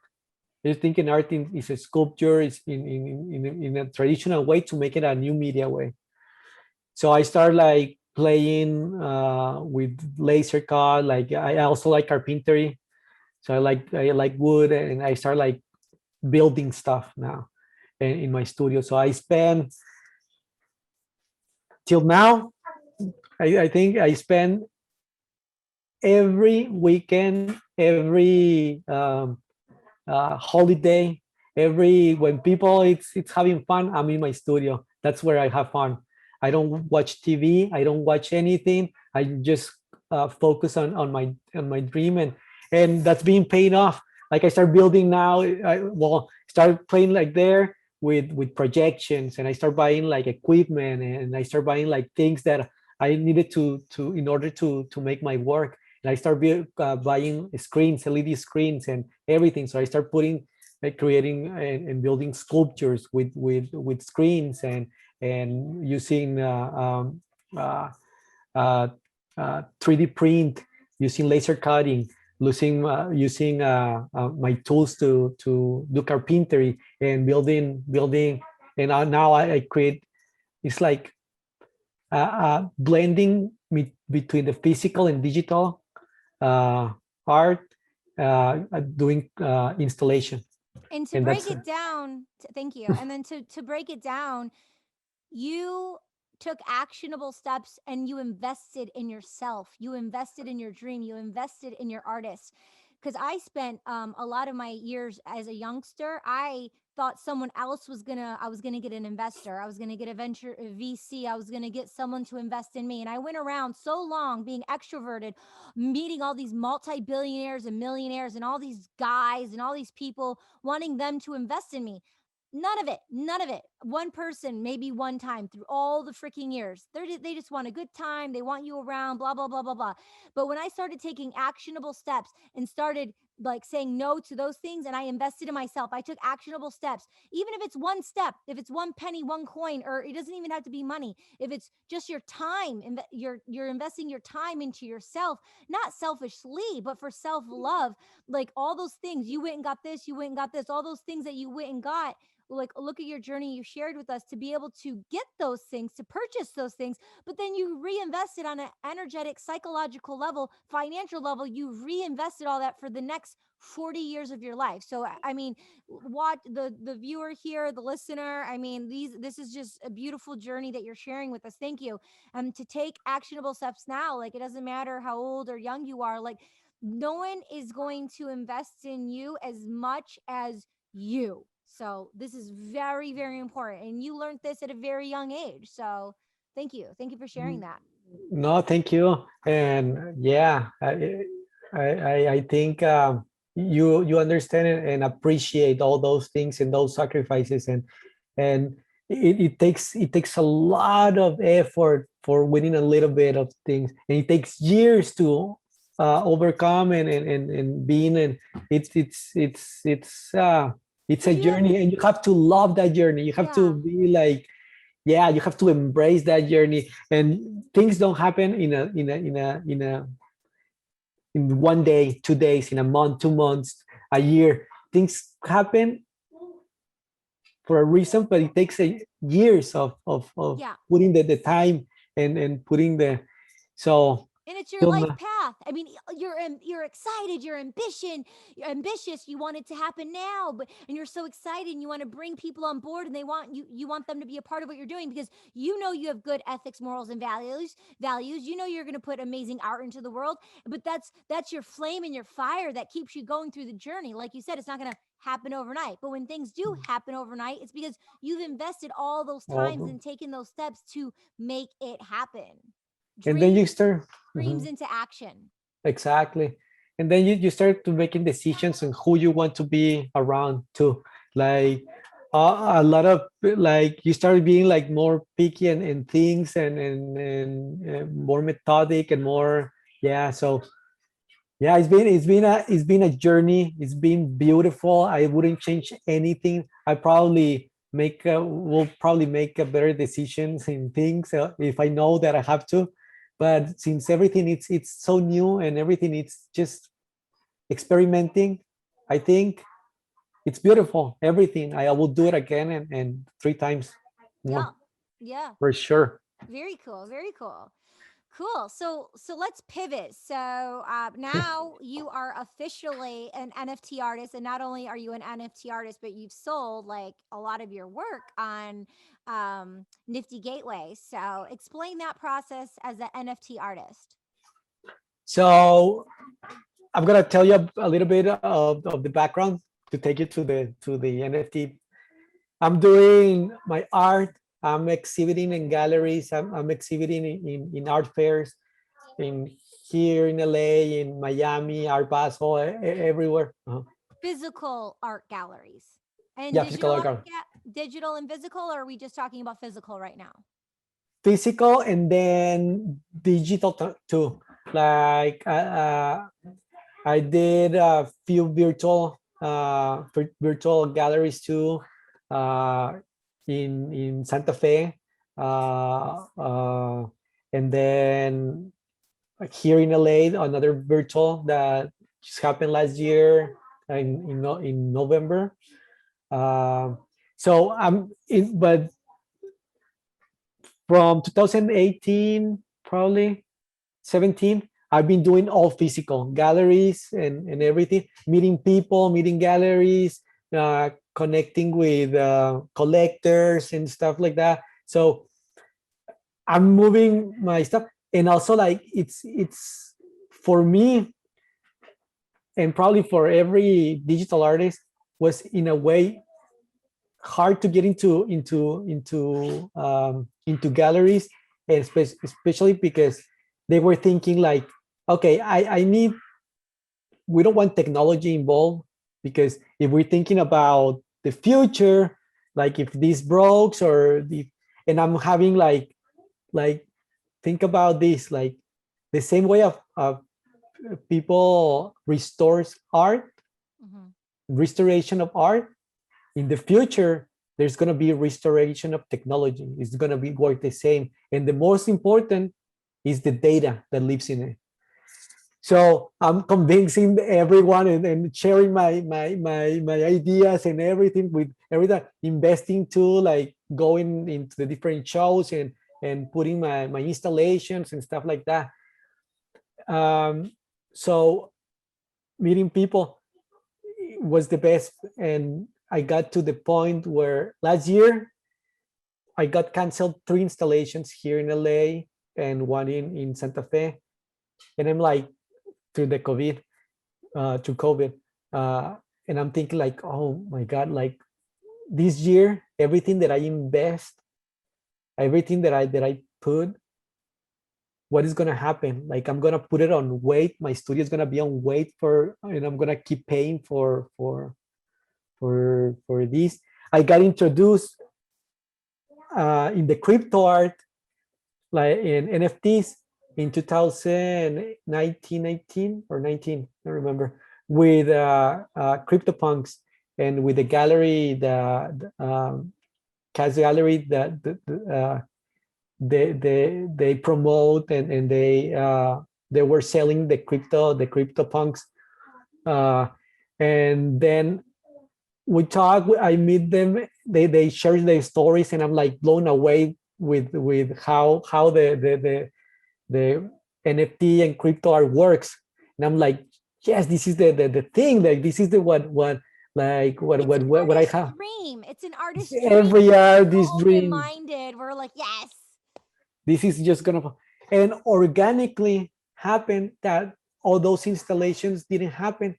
I think in art is a sculpture, is in a traditional way, to make it a new media way. So I start like playing with laser cut. Like I also like carpentry, so I like wood, and I start like building stuff now in my studio. So I spend till now, I think I spend every weekend, every holiday, when people it's having fun, I'm in my studio. That's where I have fun. I don't watch TV. I don't watch anything. I just focus on my dream, and that's being paid off. Like I start building now. Start playing like there with projections, and I start buying like equipment, and I start buying like things that I needed to in order to make my work. And I start buying screens, LED screens, and everything. So I start putting, like, creating and building sculptures with screens, and using uh, uh, 3D print, using laser cutting, using my tools to do carpentry and building. And now I create. It's like blending between the physical and digital art, doing installation. And to And break that's it down, thank you. And then to break it down, you took actionable steps and you invested in yourself. You invested in your dream. You invested in your artist. Because I spent a lot of my years as a youngster, I thought someone else I was gonna get an investor. I was gonna get a VC. I was gonna get someone to invest in me. And I went around so long being extroverted, meeting all these multi-billionaires and millionaires and all these guys and all these people, wanting them to invest in me. None of it. One person, maybe one time through all the freaking years. They just want a good time. They want you around, blah, blah, blah, blah, blah. But when I started taking actionable steps and started like saying no to those things, and I invested in myself, I took actionable steps, even if it's one step, if it's one penny, one coin, or it doesn't even have to be money. If it's just your time, you're investing your time into yourself, not selfishly, but for self-love. Like all those things, you went and got this, you went and got this, all those things that you went and got, like look at your journey you shared with us to be able to get those things, to purchase those things, but then you reinvested on an energetic, psychological level, financial level. You reinvested all that for the next 40 years of your life. So I mean, watch the viewer here, the listener, I mean, this is just a beautiful journey that you're sharing with us. Thank you. To take actionable steps now, like it doesn't matter how old or young you are, like no one is going to invest in you as much as you. So this is very, very important. And you learned this at a very young age. So thank you. Thank you for sharing that. No, thank you. And yeah, I think you understand and appreciate all those things and those sacrifices, and it takes a lot of effort for winning a little bit of things, and it takes years to overcome and being, and it's a journey, and you have to love that journey. You have to be like, yeah, you have to embrace that journey, and things don't happen in one day, 2 days, in a month, 2 months, a year. Things happen for a reason, but it takes years of putting the time and putting the, so. And it's your life path. I mean, you're excited, you're ambitious, you want it to happen now, and you're so excited and you want to bring people on board, and you want them to be a part of what you're doing, because you know you have good ethics, morals, and values. You know you're going to put amazing art into the world, but that's your flame and your fire that keeps you going through the journey. Like you said, it's not going to happen overnight, but when things do happen overnight, it's because you've invested all those times and taken those steps to make it happen. And then you start dreams into action. Exactly. And then you start to making decisions on who you want to be around too. Like a lot of, like, you start being like more picky and things, and more methodic and more, yeah. So yeah, it's been a journey. It's been beautiful. I wouldn't change anything. I probably will probably make a better decisions in things if I know that I have to. But since everything it's so new and everything it's just experimenting, I think it's beautiful. Everything I will do it again and 3 times Yeah. more Yeah. for sure. Very cool. Very cool. Cool. So let's pivot. So now you are officially an NFT artist, and not only are you an NFT artist, but you've sold like a lot of your work on Nifty Gateway. So explain that process as an NFT artist. So I'm gonna tell you a little bit of the background to take you to the NFT. I'm doing my art. I'm exhibiting in galleries. I'm exhibiting in art fairs in here in LA, in Miami, Art Basel, everywhere. Physical art galleries and Yeah, physical art gallery. digital and physical, or are we just talking about physical right now? Physical and then digital too. Like I did a few virtual galleries too, in Santa Fe, and then here in LA, another virtual that just happened last year in November. Uh, so but from 2018, probably 17, I've been doing all physical galleries and everything, meeting people, meeting galleries, connecting with collectors and stuff like that. So I'm moving my stuff, and also like it's for me and probably for every digital artist was in a way hard to get into galleries, and especially because they were thinking like, okay, I need, we don't want technology involved, because if we're thinking about the future, like if this breaks or the, and I'm having like think about this, like the same way of people restores art, restoration of art. In the future, there's going to be restoration of technology. It's going to be work the same. And the most important is the data that lives in it. So I'm convincing everyone and sharing my ideas and everything with everything, investing to like going into the different shows and putting my installations and stuff like that. So meeting people was the best. And I got to the point where last year I got canceled 3 installations here in LA and one in Santa Fe. And I'm like, through the COVID, to COVID. And I'm thinking like, oh my God, like this year, everything that I invest, everything that I put, what is gonna happen? Like I'm gonna put it on wait. My studio is gonna be on wait and I'm gonna keep paying for this. I got introduced in the crypto art, like in NFTs in 2019, 18 or 19, I don't remember, with CryptoPunks and with the gallery, the Cas gallery that they promote and they were selling the CryptoPunks, and then we talk. I meet them. They share their stories, and I'm like blown away with how the NFT and crypto art works. And I'm like, yes, this is the thing. Like this is the what I have. Dream. It's an artist's dream. Every artist dream. Open-minded. We're like, yes. This is just gonna, and organically happen that all those installations didn't happen.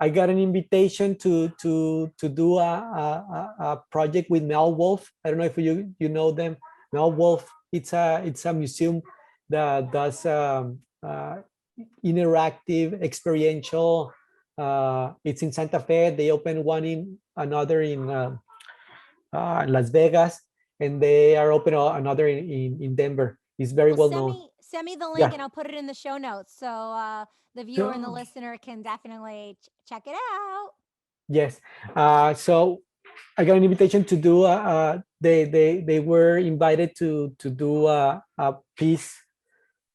I got an invitation to do a project with Mel Wolf. I don't know if you know them. Mel Wolf. It's a museum that does interactive, experiential. It's in Santa Fe. They opened one in another in Las Vegas, and they are open another in Denver. It's very well known. Send me the link, and I'll put it in the show notes so the viewer and the listener can definitely check it out. Yes. So I got an invitation to do. They were invited to do a piece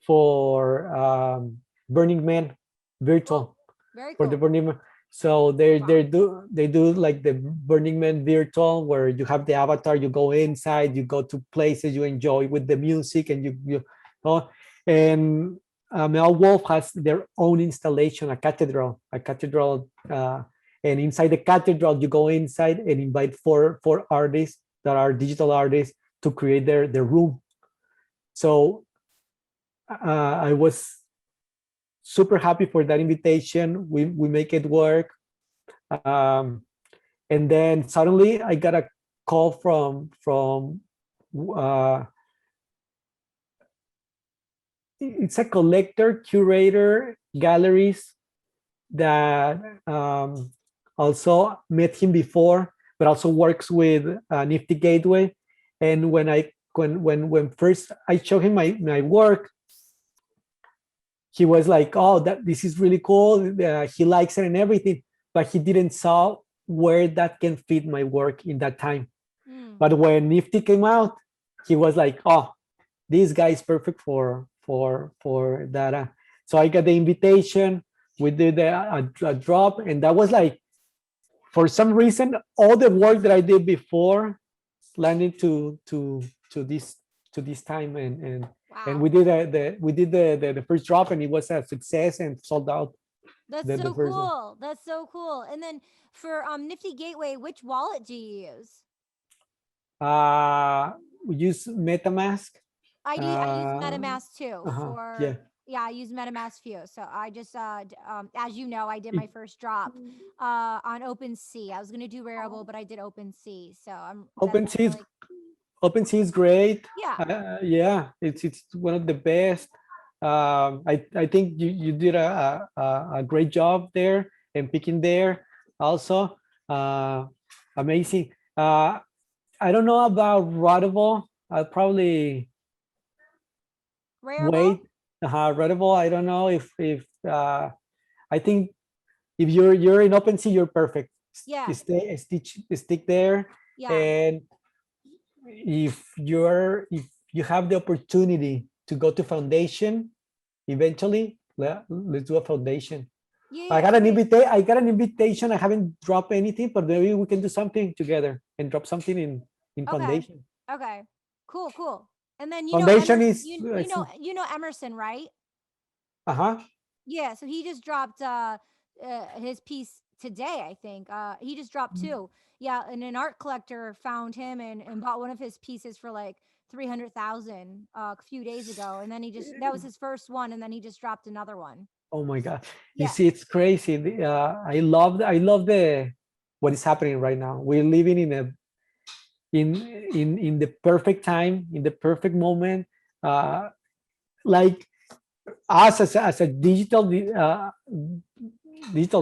for Burning Man virtual Very for the cool. Burning Man. So they do like the Burning Man virtual where you have the avatar, you go inside, you go to places you enjoy with the music, and you know, and Mel Wolf has their own installation, a cathedral, and inside the cathedral you go inside and invite four artists that are digital artists to create their room. So I was super happy for that invitation. We make it work. Um, and then suddenly I got a call from uh, it's a collector, curator, galleries that also met him before, but also works with Nifty Gateway. And when first I showed him my work, he was like, "Oh, this is really cool." He likes it and everything, but he didn't saw where that can fit my work in that time. But when Nifty came out, he was like, "Oh, this guy is perfect for that." So I got the invitation. We did a drop, and that was like, for some reason, all the work that I did before landed to this time, and Wow. we did the first drop, and it was a success and sold out. That's The so first one. cool. That's so cool. And then for Nifty Gateway, which wallet do you use? We use MetaMask. I use MetaMask too Yeah. for yeah, I use MetaMask few. So I just as you know, I did my first drop on OpenSea. I was gonna do Rarible, but I did OpenSea. So that's OpenSea is really OpenSea is great. yeah. Yeah, it's one of the best. I think you did a great job there and picking there also. Amazing. I don't know about Rarible. I'll probably Rarible? wait. Rarible. I don't know if I think if you're in OpenSea, you're perfect. Yeah. Stick there, Yeah. and if you have the opportunity to go to foundation, eventually let's do a foundation. Yeah. I got an invitation. I haven't dropped anything, but maybe we can do something together and drop something in Okay. foundation. Okay. Cool, cool. And then Foundation Emerson, is you know Emerson, right? uh-huh. Yeah, so he just dropped his piece today, I think. He just dropped two. Yeah, and an art collector found him and bought one of his pieces for like 300,000 a few days ago, and then that was his first one, and then he just dropped another one. Oh my God. You Yeah. see, it's crazy. I love the what is happening right now. We're living in the perfect time, in the perfect moment. Like us as a digital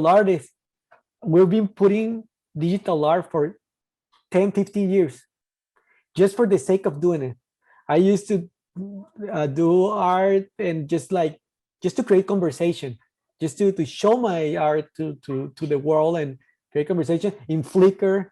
artist, we've been putting digital art for 10, 15 years just for the sake of doing it. I used to do art and just to create conversation, just to show my art to the world and create conversation in Flickr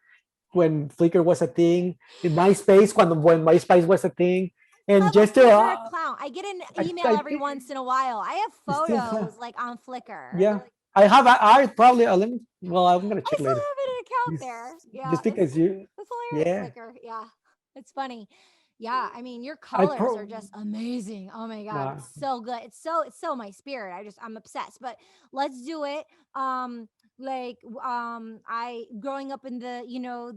when Flickr was a thing, in MySpace when MySpace was a thing, I and have a just to Flickr account. I get an email I every once in a while. I have I still have, photos like on Flickr. yeah, I have art probably. Let me. Well, I'm gonna I check still later. have an account there. Just, Yeah, just because you, that's hilarious. yeah, Flickr. Yeah, it's funny. Yeah, I mean, your I colors are pro. just amazing. Oh my god, Nah, it's so good. It's so my spirit. I'm obsessed. But let's do it. I growing up in the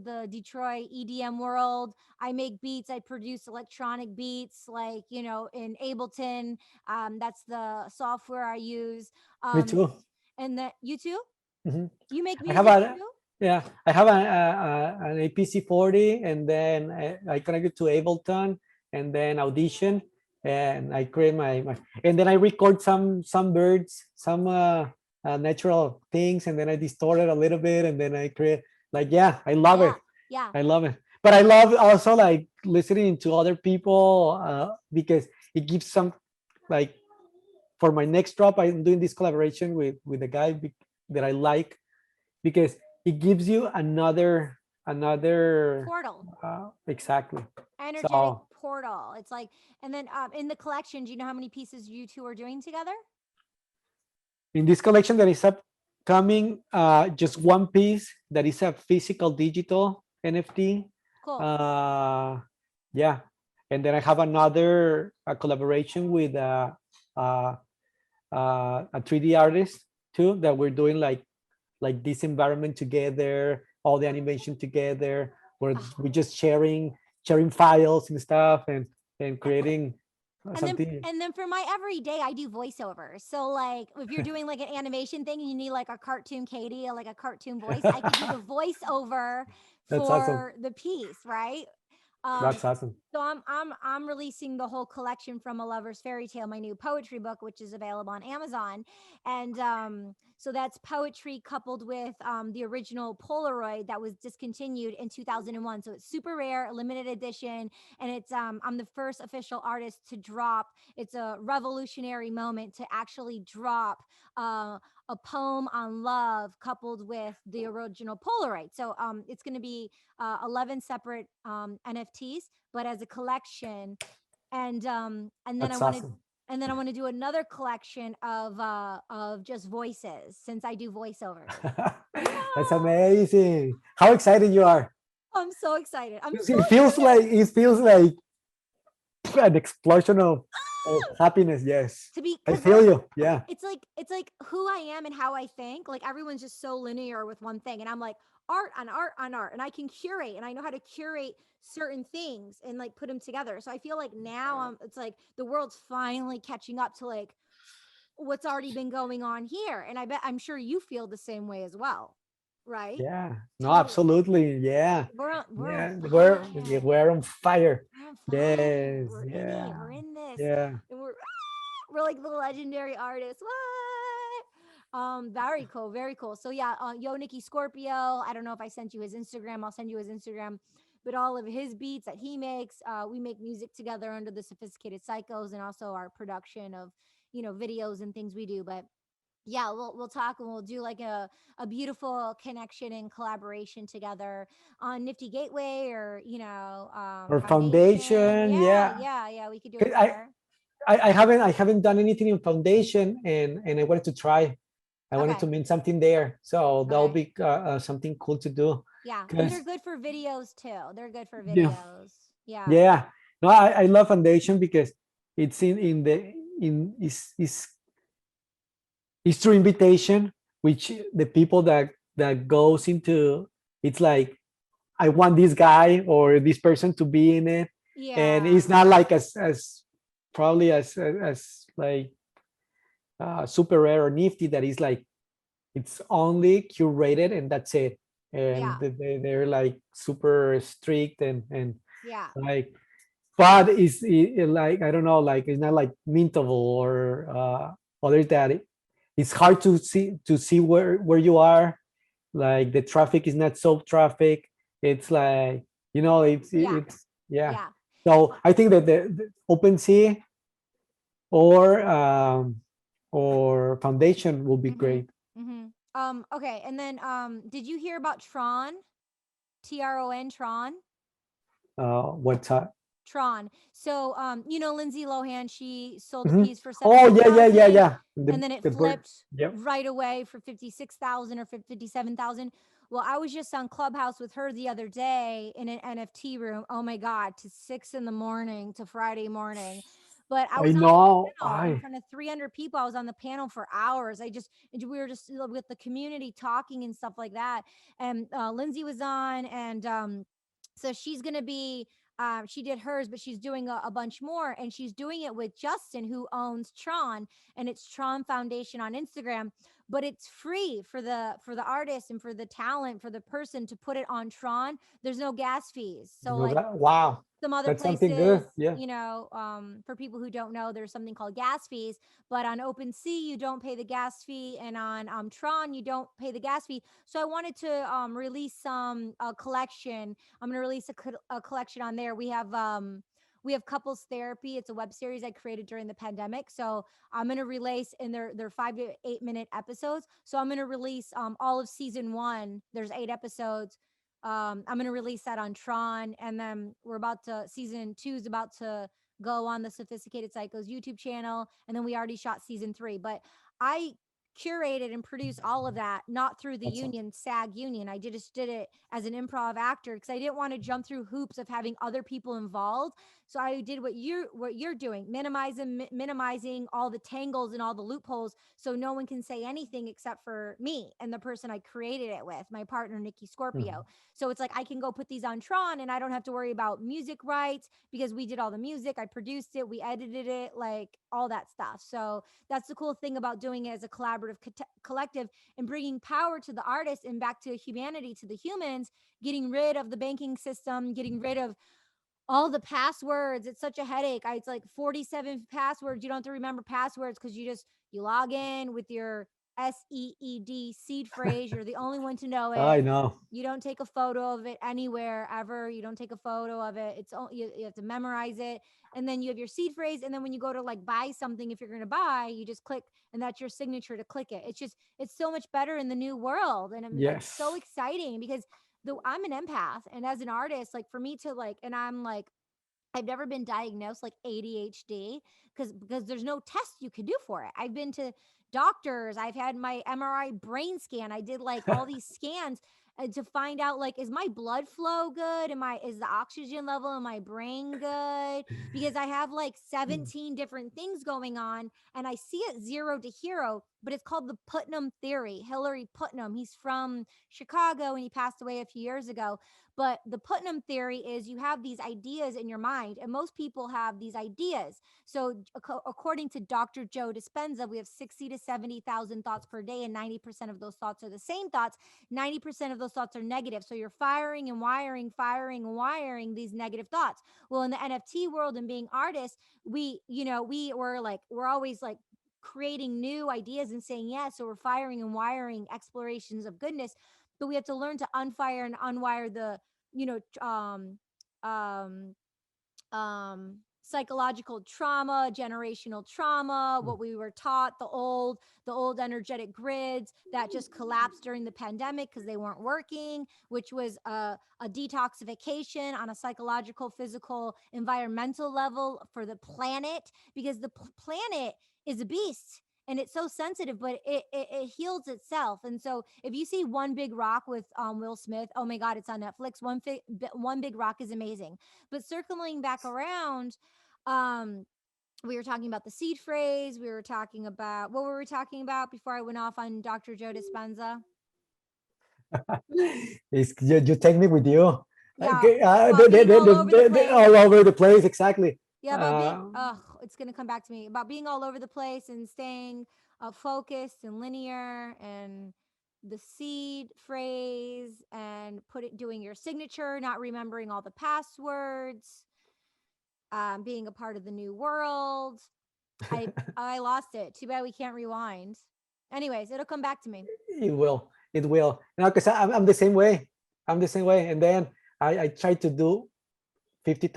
the Detroit EDM world. I make beats. I produce electronic beats. Like in Ableton. That's the software I use. me Um, too. and that you too. Mhm. You make I have music a too. yeah, I have an APC 40, and then I connect it to Ableton, and then Audition, and I create and then I record some birds, some natural things, and then I distort it a little bit, and then I create yeah, I love Yeah. it. Yeah. I love it. But I love also like listening to other people because it gives some like for my next drop, I'm doing this collaboration with a guy that I like because it gives you another portal. Exactly. Energetic So portal. It's like, and then in the collection, do you know how many pieces you two are doing together? in this collection that is upcoming, just one piece that is a physical digital NFT. Cool. Yeah, and then I have another collaboration with a 3D artist too, that we're doing like this environment together, all the animation together. We're just sharing files and stuff, and creating something. And then for my everyday, I do voiceovers. So like if you're doing like an animation thing and you need like a cartoon Katie or like a cartoon voice, I could do the voiceover That's awesome. for the piece, right? That's awesome. So I'm releasing the whole collection from A Lover's Fairy Tale, my new poetry book, which is available on Amazon. And so that's poetry coupled with the original Polaroid that was discontinued in 2001. So it's super rare, limited edition, and it's I'm the first official artist to drop. It's a revolutionary moment to actually drop a poem on love coupled with the original Polaroid. So it's going to be 11 separate NFTs, but as a collection. And then That's awesome. I want to do another collection of just voices since I do voiceovers. That's amazing. How excited you are. I'm so excited. It feels like an explosion of happiness. Yes. To be, I feel you. Yeah. it's like who I am and how I think. Like everyone's just so linear with one thing, and I'm like art on art on art, and I can curate, and I know how to curate certain things and like put them together. So I feel like now it's like the world's finally catching up to like what's already been going on here, and I'm sure you feel the same way as well, right? Yeah. No, Totally. absolutely. Yeah. We're on Yeah. fire. We're on fire. We're on fire. Yes. We're in it. Yeah. We're in this, Yeah. and we're like the legendary artists. What? Very cool, very cool. So yeah, Yo Nikki Scorpio. I don't know if I sent you his Instagram. I'll send you his Instagram. But all of his beats that he makes, we make music together under the Sophisticated Psychos, and also our production of videos and things we do. But yeah, we'll talk, and we'll do like a beautiful connection and collaboration together on Nifty Gateway, or Or Foundation. foundation. Yeah. Yeah, we could do it I, there. I haven't done anything in foundation, and I wanted to try. I wanted to Okay. mean something there, so that'll Okay. be something cool to do. Yeah, and they're Because good for videos too. They're good for yeah, videos. Yeah. yeah. No, I love foundation because it's in the in is through invitation, which the people that goes into, it's like I want this guy or this person to be in it, and Yeah. it's not like as probably as like super rare or nifty, that is like it's only curated and that's it, Yeah. and they're like super strict and Yeah. like, but like I don't know, like it's not like mintable or other that it's hard to see where you are, like the traffic is not so traffic, it's like Yeah. it's yeah. Yeah. So I think that the OpenSea or foundation will be Mhm. great. Mhm. Okay, and then did you hear about Tron? Tron, Tron? What's that? Tron. So Lindsay Lohan, she sold a Mhm. piece for Oh yeah, yeah, yeah, 17,000, yeah. and then it The bird. flipped Yep. right away for 56,000 or 57,000. Well, I was just on Clubhouse with her the other day in an NFT room. Oh my God, to 6 in the morning to Friday morning. But I I was on the know. panel in I front of 300 people. I was on the panel for hours. We were just with the community talking and stuff like that. And Lindsay was on, and so she's gonna be she did hers, but she's doing a bunch more, and she's doing it with Justin, who owns Tron, and it's Tron Foundation on Instagram. But it's free for the artist and for the talent, for the person to put it on Tron. There's no gas fees. So no, like wow, some other that's something places, good. Yeah. for people who don't know, there's something called gas fees, but on OpenSea you don't pay the gas fee, and on Tron you don't pay the gas fee. So I wanted to release some collection. I'm going to release a collection on there. We have couples therapy. It's a web series I created during the pandemic. So I'm going to release in their 5 to 8 minute episodes. So I'm going to release all of season 1. There's 8 episodes I'm going to release that on Tron, and then season 2 is about to go on the Sophisticated Psychos YouTube channel, and then we already shot season 3. But I curated and produced all of that, not through the Awesome. union, SAG union. I just did it as an improv actor because I didn't want to jump through hoops of having other people involved. So I did what you're doing, minimizing all the tangles and all the loopholes, so no one can say anything except for me and the person I created it with, my partner Nikki Scorpio. So it's like I can go put these on Tron and I don't have to worry about music rights because we did all the music, I produced it, we edited it, like all that stuff. So that's the cool thing about doing it as a collaborative collective and bringing power to the artist and back to humanity, to the humans, getting rid of the banking system, getting rid of all the passwords. It's such a headache. It's like 47 passwords. You don't have to remember passwords because you log in with your seed phrase. You're the only one to know it. I know. You don't take a photo of it anywhere ever. You don't take a photo of it. You have to memorize it. And then you have your seed phrase. And then when you go to like buy something, if you're going to buy, you just click and that's your signature to click it. It's so much better in the new world. And it's so Yes. exciting because I'm an empath, and as an artist, like for me to like, and I'm like, I've never been diagnosed like ADHD because there's no test you can do for it. I've been to doctors. I've had my MRI brain scan. I did like all these scans to find out like, is my blood flow good? Is the oxygen level in my brain good? Because I have like 17 different things going on, and I see it zero to hero. But it's called the Putnam Theory. Hillary Putnam. He's from Chicago and he passed away a few years ago. But the Putnam Theory is you have these ideas in your mind, and most people have these ideas. So according to Dr. Joe Dispenza, we have 60 to 70,000 thoughts per day, and 90% of those thoughts are the same thoughts. 90% of those thoughts are negative. So you're firing and wiring these negative thoughts. Well, in the NFT world and being artists, we're always like creating new ideas and saying yes. So we're firing and wiring explorations of goodness, but we have to learn to unfire and unwire the you know um psychological trauma, generational trauma, what we were taught, the old energetic grids that just collapsed during the pandemic because they weren't working, which was a detoxification on a psychological, physical, environmental level for the planet, because the planet is a beast and it's so sensitive, but it heals itself. And so if you see One Big Rock with Will Smith, oh my God, it's on Netflix. One Big Rock is amazing. But circling back around, um, we were talking about the seed phrase. We were talking about, what were we talking about before I went off on Dr. Joe Dispenza? You take me with you. Yeah, about being all over the place. All over the place, exactly. Yeah, about being, it's going to come back to me, about being all over the place and staying focused and linear, and the seed phrase, and doing your signature, not remembering all the passwords, being a part of the new world. I lost it. Too bad we can't rewind. Anyways, it'll come back to me. It will. It will. Now, because I'm the same way. I'm the same way. And then I try to do 50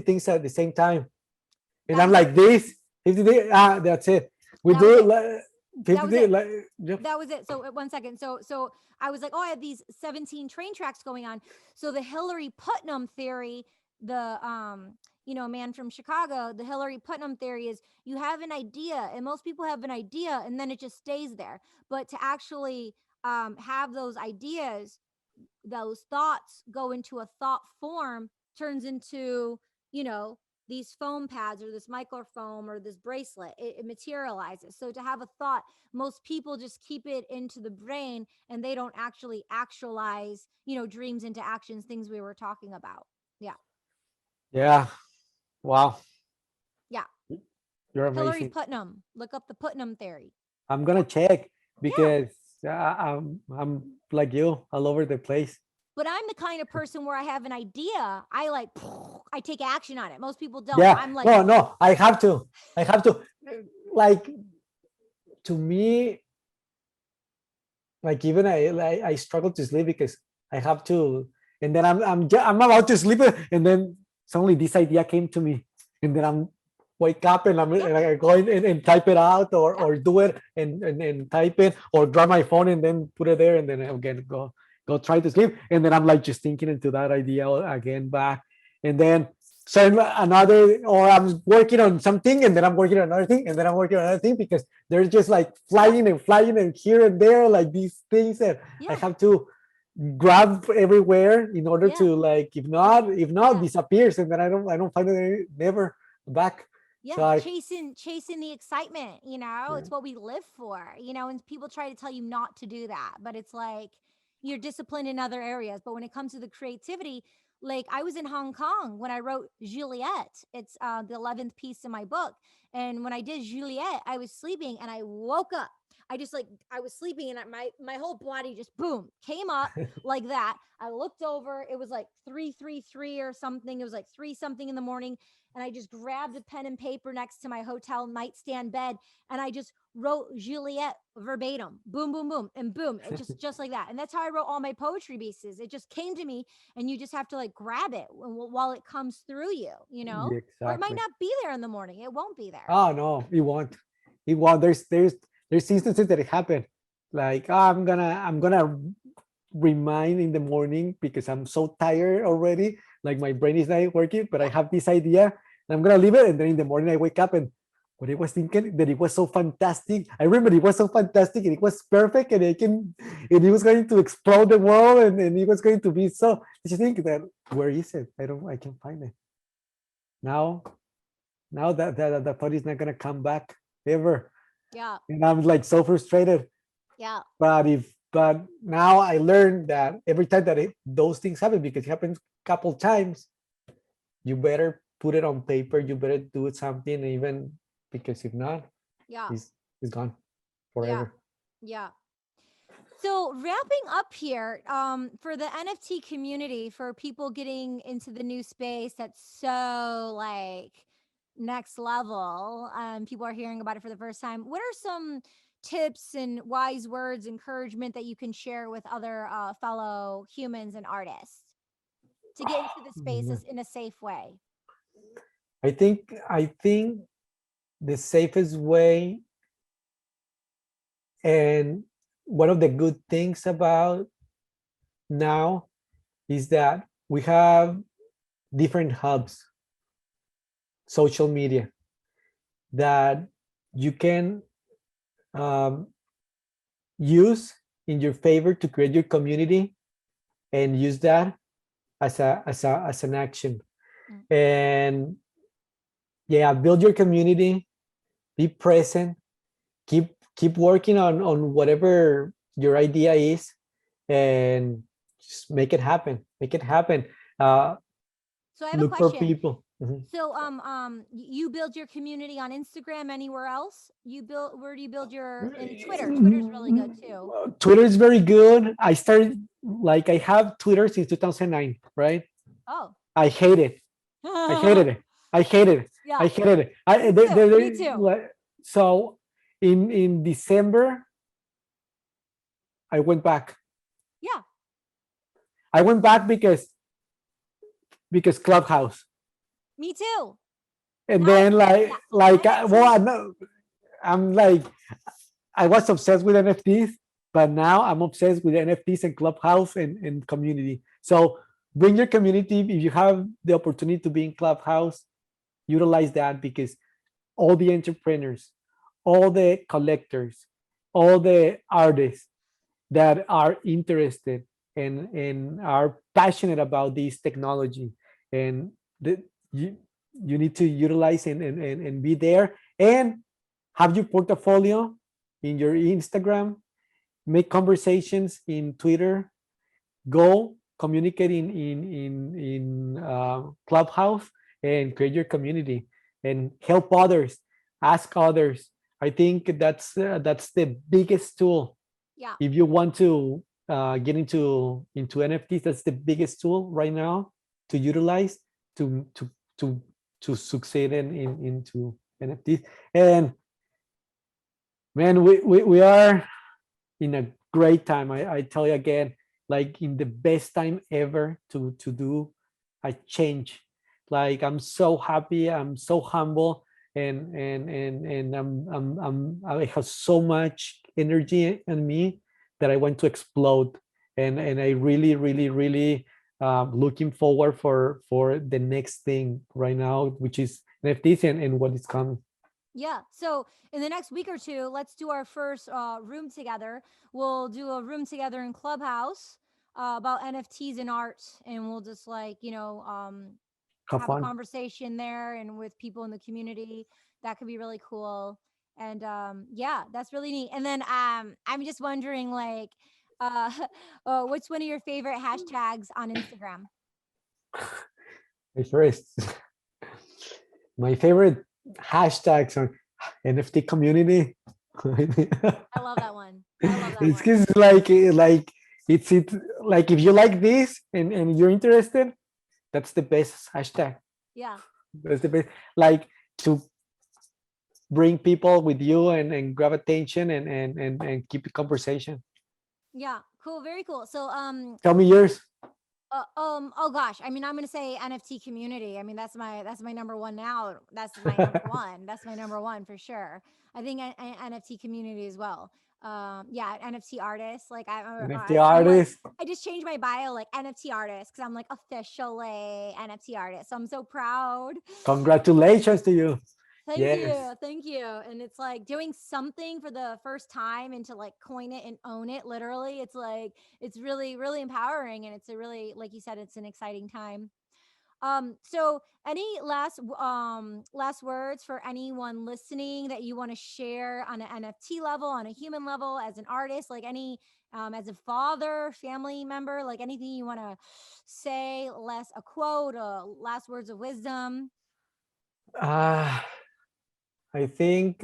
things at the same time. And I'm like this. 50 things. That's it. We do like 50 things. Like, yep. That was it. So 1 second. So I was like, oh, I have these 17 train tracks going on. So the Hillary Putnam theory, the man from Chicago, the Hillary Putnam theory is you have an idea, and most people have an idea and then it just stays there. But to actually have those ideas, those thoughts go into a thought form, turns into, these foam pads or this microfoam or this bracelet, it materializes. So to have a thought, most people just keep it into the brain and they don't actually actualize, dreams into actions, things we were talking about. Yeah. Yeah. Wow. Yeah. You're amazing. Hillary Putnam. Look up the Putnam theory. I'm gonna check because I'm like you, all over the place. But I'm the kind of person where I have an idea, I take action on it. Most people don't. Yeah. I'm like, no, I have to. Like, to me, like, even I struggle to sleep because I have to, and then I'm about to sleep, and then suddenly this idea came to me, and then I'm wake up and I'm going and type it out or do it and type it or grab my phone and then put it there and then again go. go try to sleep, and then I'm like just thinking into that idea again back, and then so another, or I'm working on something, and then I'm working on another thing, and then I'm working on another thing, because they're just like flying and here and there, like these things that I have to grab everywhere in order to, like, if not disappears, and then I don't find it never back. Yeah, chasing the excitement, you know, it's what we live for, you know, and people try to tell you not to do that, but it's like you're disciplined in other areas. But when it comes to the creativity, like I was in Hong Kong when I wrote Juliet. It's the 11th piece in my book. And when I did Juliet, I was sleeping and I woke up. I was sleeping and my whole body just boom came up like that. I looked over, it was like 3:33 or something. It was like 3 something in the morning. And I just grabbed a pen and paper next to my hotel nightstand bed, and I just wrote Juliet verbatim, boom, boom, boom, and boom, it just like that. And that's how I wrote all my poetry pieces. It just came to me, and you just have to like grab it while it comes through you, you know. Yeah, exactly. Or it might not be there in the morning. It won't be there. Oh no, it won't. It won't. There's instances that it happen. Like, I'm gonna remind in the morning because I'm so tired already. Like my brain is not working, but I have this idea and I'm gonna leave it. And then in the morning I wake up and what I was thinking that it was so fantastic. I remember it was so fantastic and it was perfect and it was going to explode the world and it was going to be so. I just think that where is it? I can't find it. Now that thought is not gonna come back ever. Yeah. And I'm like so frustrated. Yeah. But now I learned that every time that those things happen, because it happens a couple times, you better put it on paper. You better do something, even because if not, it's gone forever. Yeah. So wrapping up here, for the NFT community, for people getting into the new space that's so like next level, people are hearing about it for the first time. What are some tips and wise words, encouragement that you can share with other fellow humans and artists to get into the spaces in a safe way? I think the safest way, and one of the good things about now, is that we have different hubs, social media, that you can use in your favor to create your community and use that as an action. And build your community, be present, keep working on whatever your idea is, and just make it happen. So I have look a question for people. So you build your community on Instagram, anywhere else? Where do you build your in Twitter? Twitter's really good too. Twitter is very good. I have Twitter since 2009, right? Oh. I hate it. I hated it. Yeah. I hated it. Me too. So in December, I went back. Yeah. I went back because Clubhouse. Me too. And then I'm like, I was obsessed with NFTs, but now I'm obsessed with NFTs and Clubhouse and community. So bring your community. If you have the opportunity to be in Clubhouse, utilize that, because all the entrepreneurs, all the collectors, all the artists that are interested and are passionate about this technology, and you need to utilize and be there, and have your portfolio in your Instagram, make conversations in Twitter, go communicate in Clubhouse, and create your community and help others, ask others. I think that's the biggest tool. Yeah. If you want to get into NFTs, that's the biggest tool right now to utilize to succeed into NFTs. And man, we are in a great time. I tell you again, like in the best time ever to do a change. Like, I'm so happy, I'm so humble, and I have so much energy in me that I want to explode. and I really looking forward for the next thing right now, which is NFTs and what is coming. Yeah. So in the next week or two, let's do our first room together. We'll do a room together in Clubhouse about NFTs and art, and we'll just like Have have a fun. conversation there and with people in the community. That could be really cool. And yeah, that's really neat. And then I'm just wondering, like, uh, what's one of your favorite hashtags on Instagram? First, my favorite hashtags on NFT community. I love that one. I love that It's one. just like it's like if you like this and you're interested, that's the best hashtag. Yeah. That's the best. Like to bring people with you and grab attention and keep a conversation. Yeah. Cool. Very cool. So Tell me yours. oh gosh, I mean, I'm gonna say NFT community. I mean, that's my number one now. That's my number one. That's my number one for sure. I think NFT community as well. Yeah, NFT artists. Like NFT I'm like, artist. I just changed my bio like NFT artist because I'm like officially NFT artist. So I'm so proud. Congratulations to you. Thank Yes. you. Thank you. And it's like doing something for the first time and to like coin it and own it literally. It's like it's really, really empowering. And it's a really, like you said, it's an exciting time. So any last words for anyone listening that you want to share on an NFT level, on a human level, as an artist, like any as a father, family member, like anything you want to say, less a quote, last words of wisdom. Uh, I think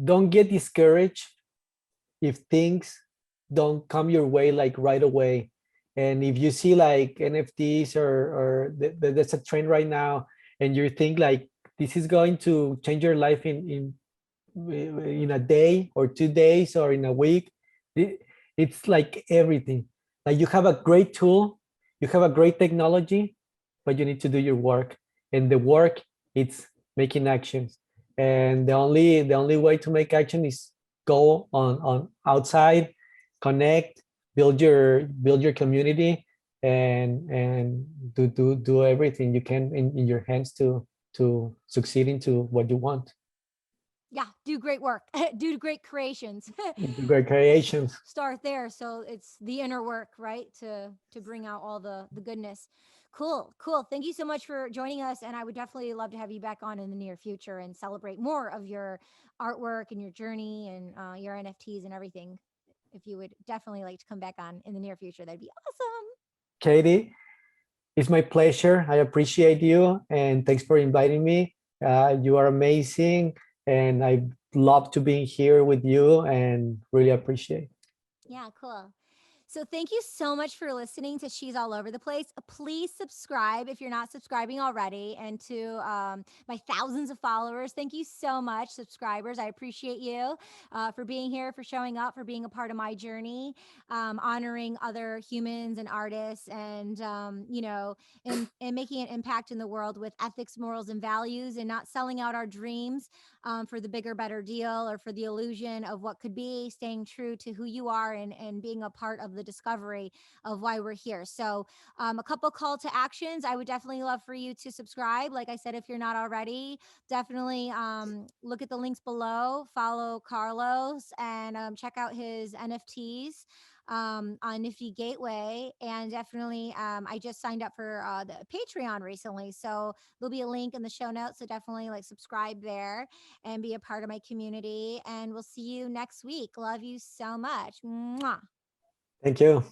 don't get discouraged if things don't come your way like right away. And if you see like NFTs or there's a trend right now, and you think like this is going to change your life in a day or 2 days or in a week, it's like everything. Like you have a great tool, you have a great technology, but you need to do your work. And the work, it's making actions. And the only way to make action is go on outside, connect, build your community, and do everything you can in your hands to succeed into what you want. Yeah, do great work. Do great creations. Do great creations. Start there, so it's the inner work, right, to bring out all the goodness. Cool, cool. Thank you so much for joining us, and I would definitely love to have you back on in the near future and celebrate more of your artwork and your journey and your NFTs and everything. If you would definitely like to come back on in the near future, that'd be awesome. Katie, it's my pleasure. I appreciate you and thanks for inviting me. You are amazing and I love to be here with you and really appreciate. Yeah, cool. So thank you so much for listening to She's All Over the Place. Please subscribe if you're not subscribing already. And to my thousands of followers, thank you so much, subscribers. I appreciate you for being here, for showing up, for being a part of my journey, honoring other humans and artists and, and making an impact in the world with ethics, morals, and values and not selling out our dreams for the bigger, better deal or for the illusion of what could be, staying true to who you are and being a part of the discovery of why we're here. So, a couple call to actions. I would definitely love for you to subscribe. Like I said, if you're not already, definitely look at the links below, follow Carlos, and check out his NFTs on Nifty Gateway. And definitely, I just signed up for the Patreon recently. So there'll be a link in the show notes. So definitely like subscribe there and be a part of my community. And we'll see you next week. Love you so much. Mwah. Thank you.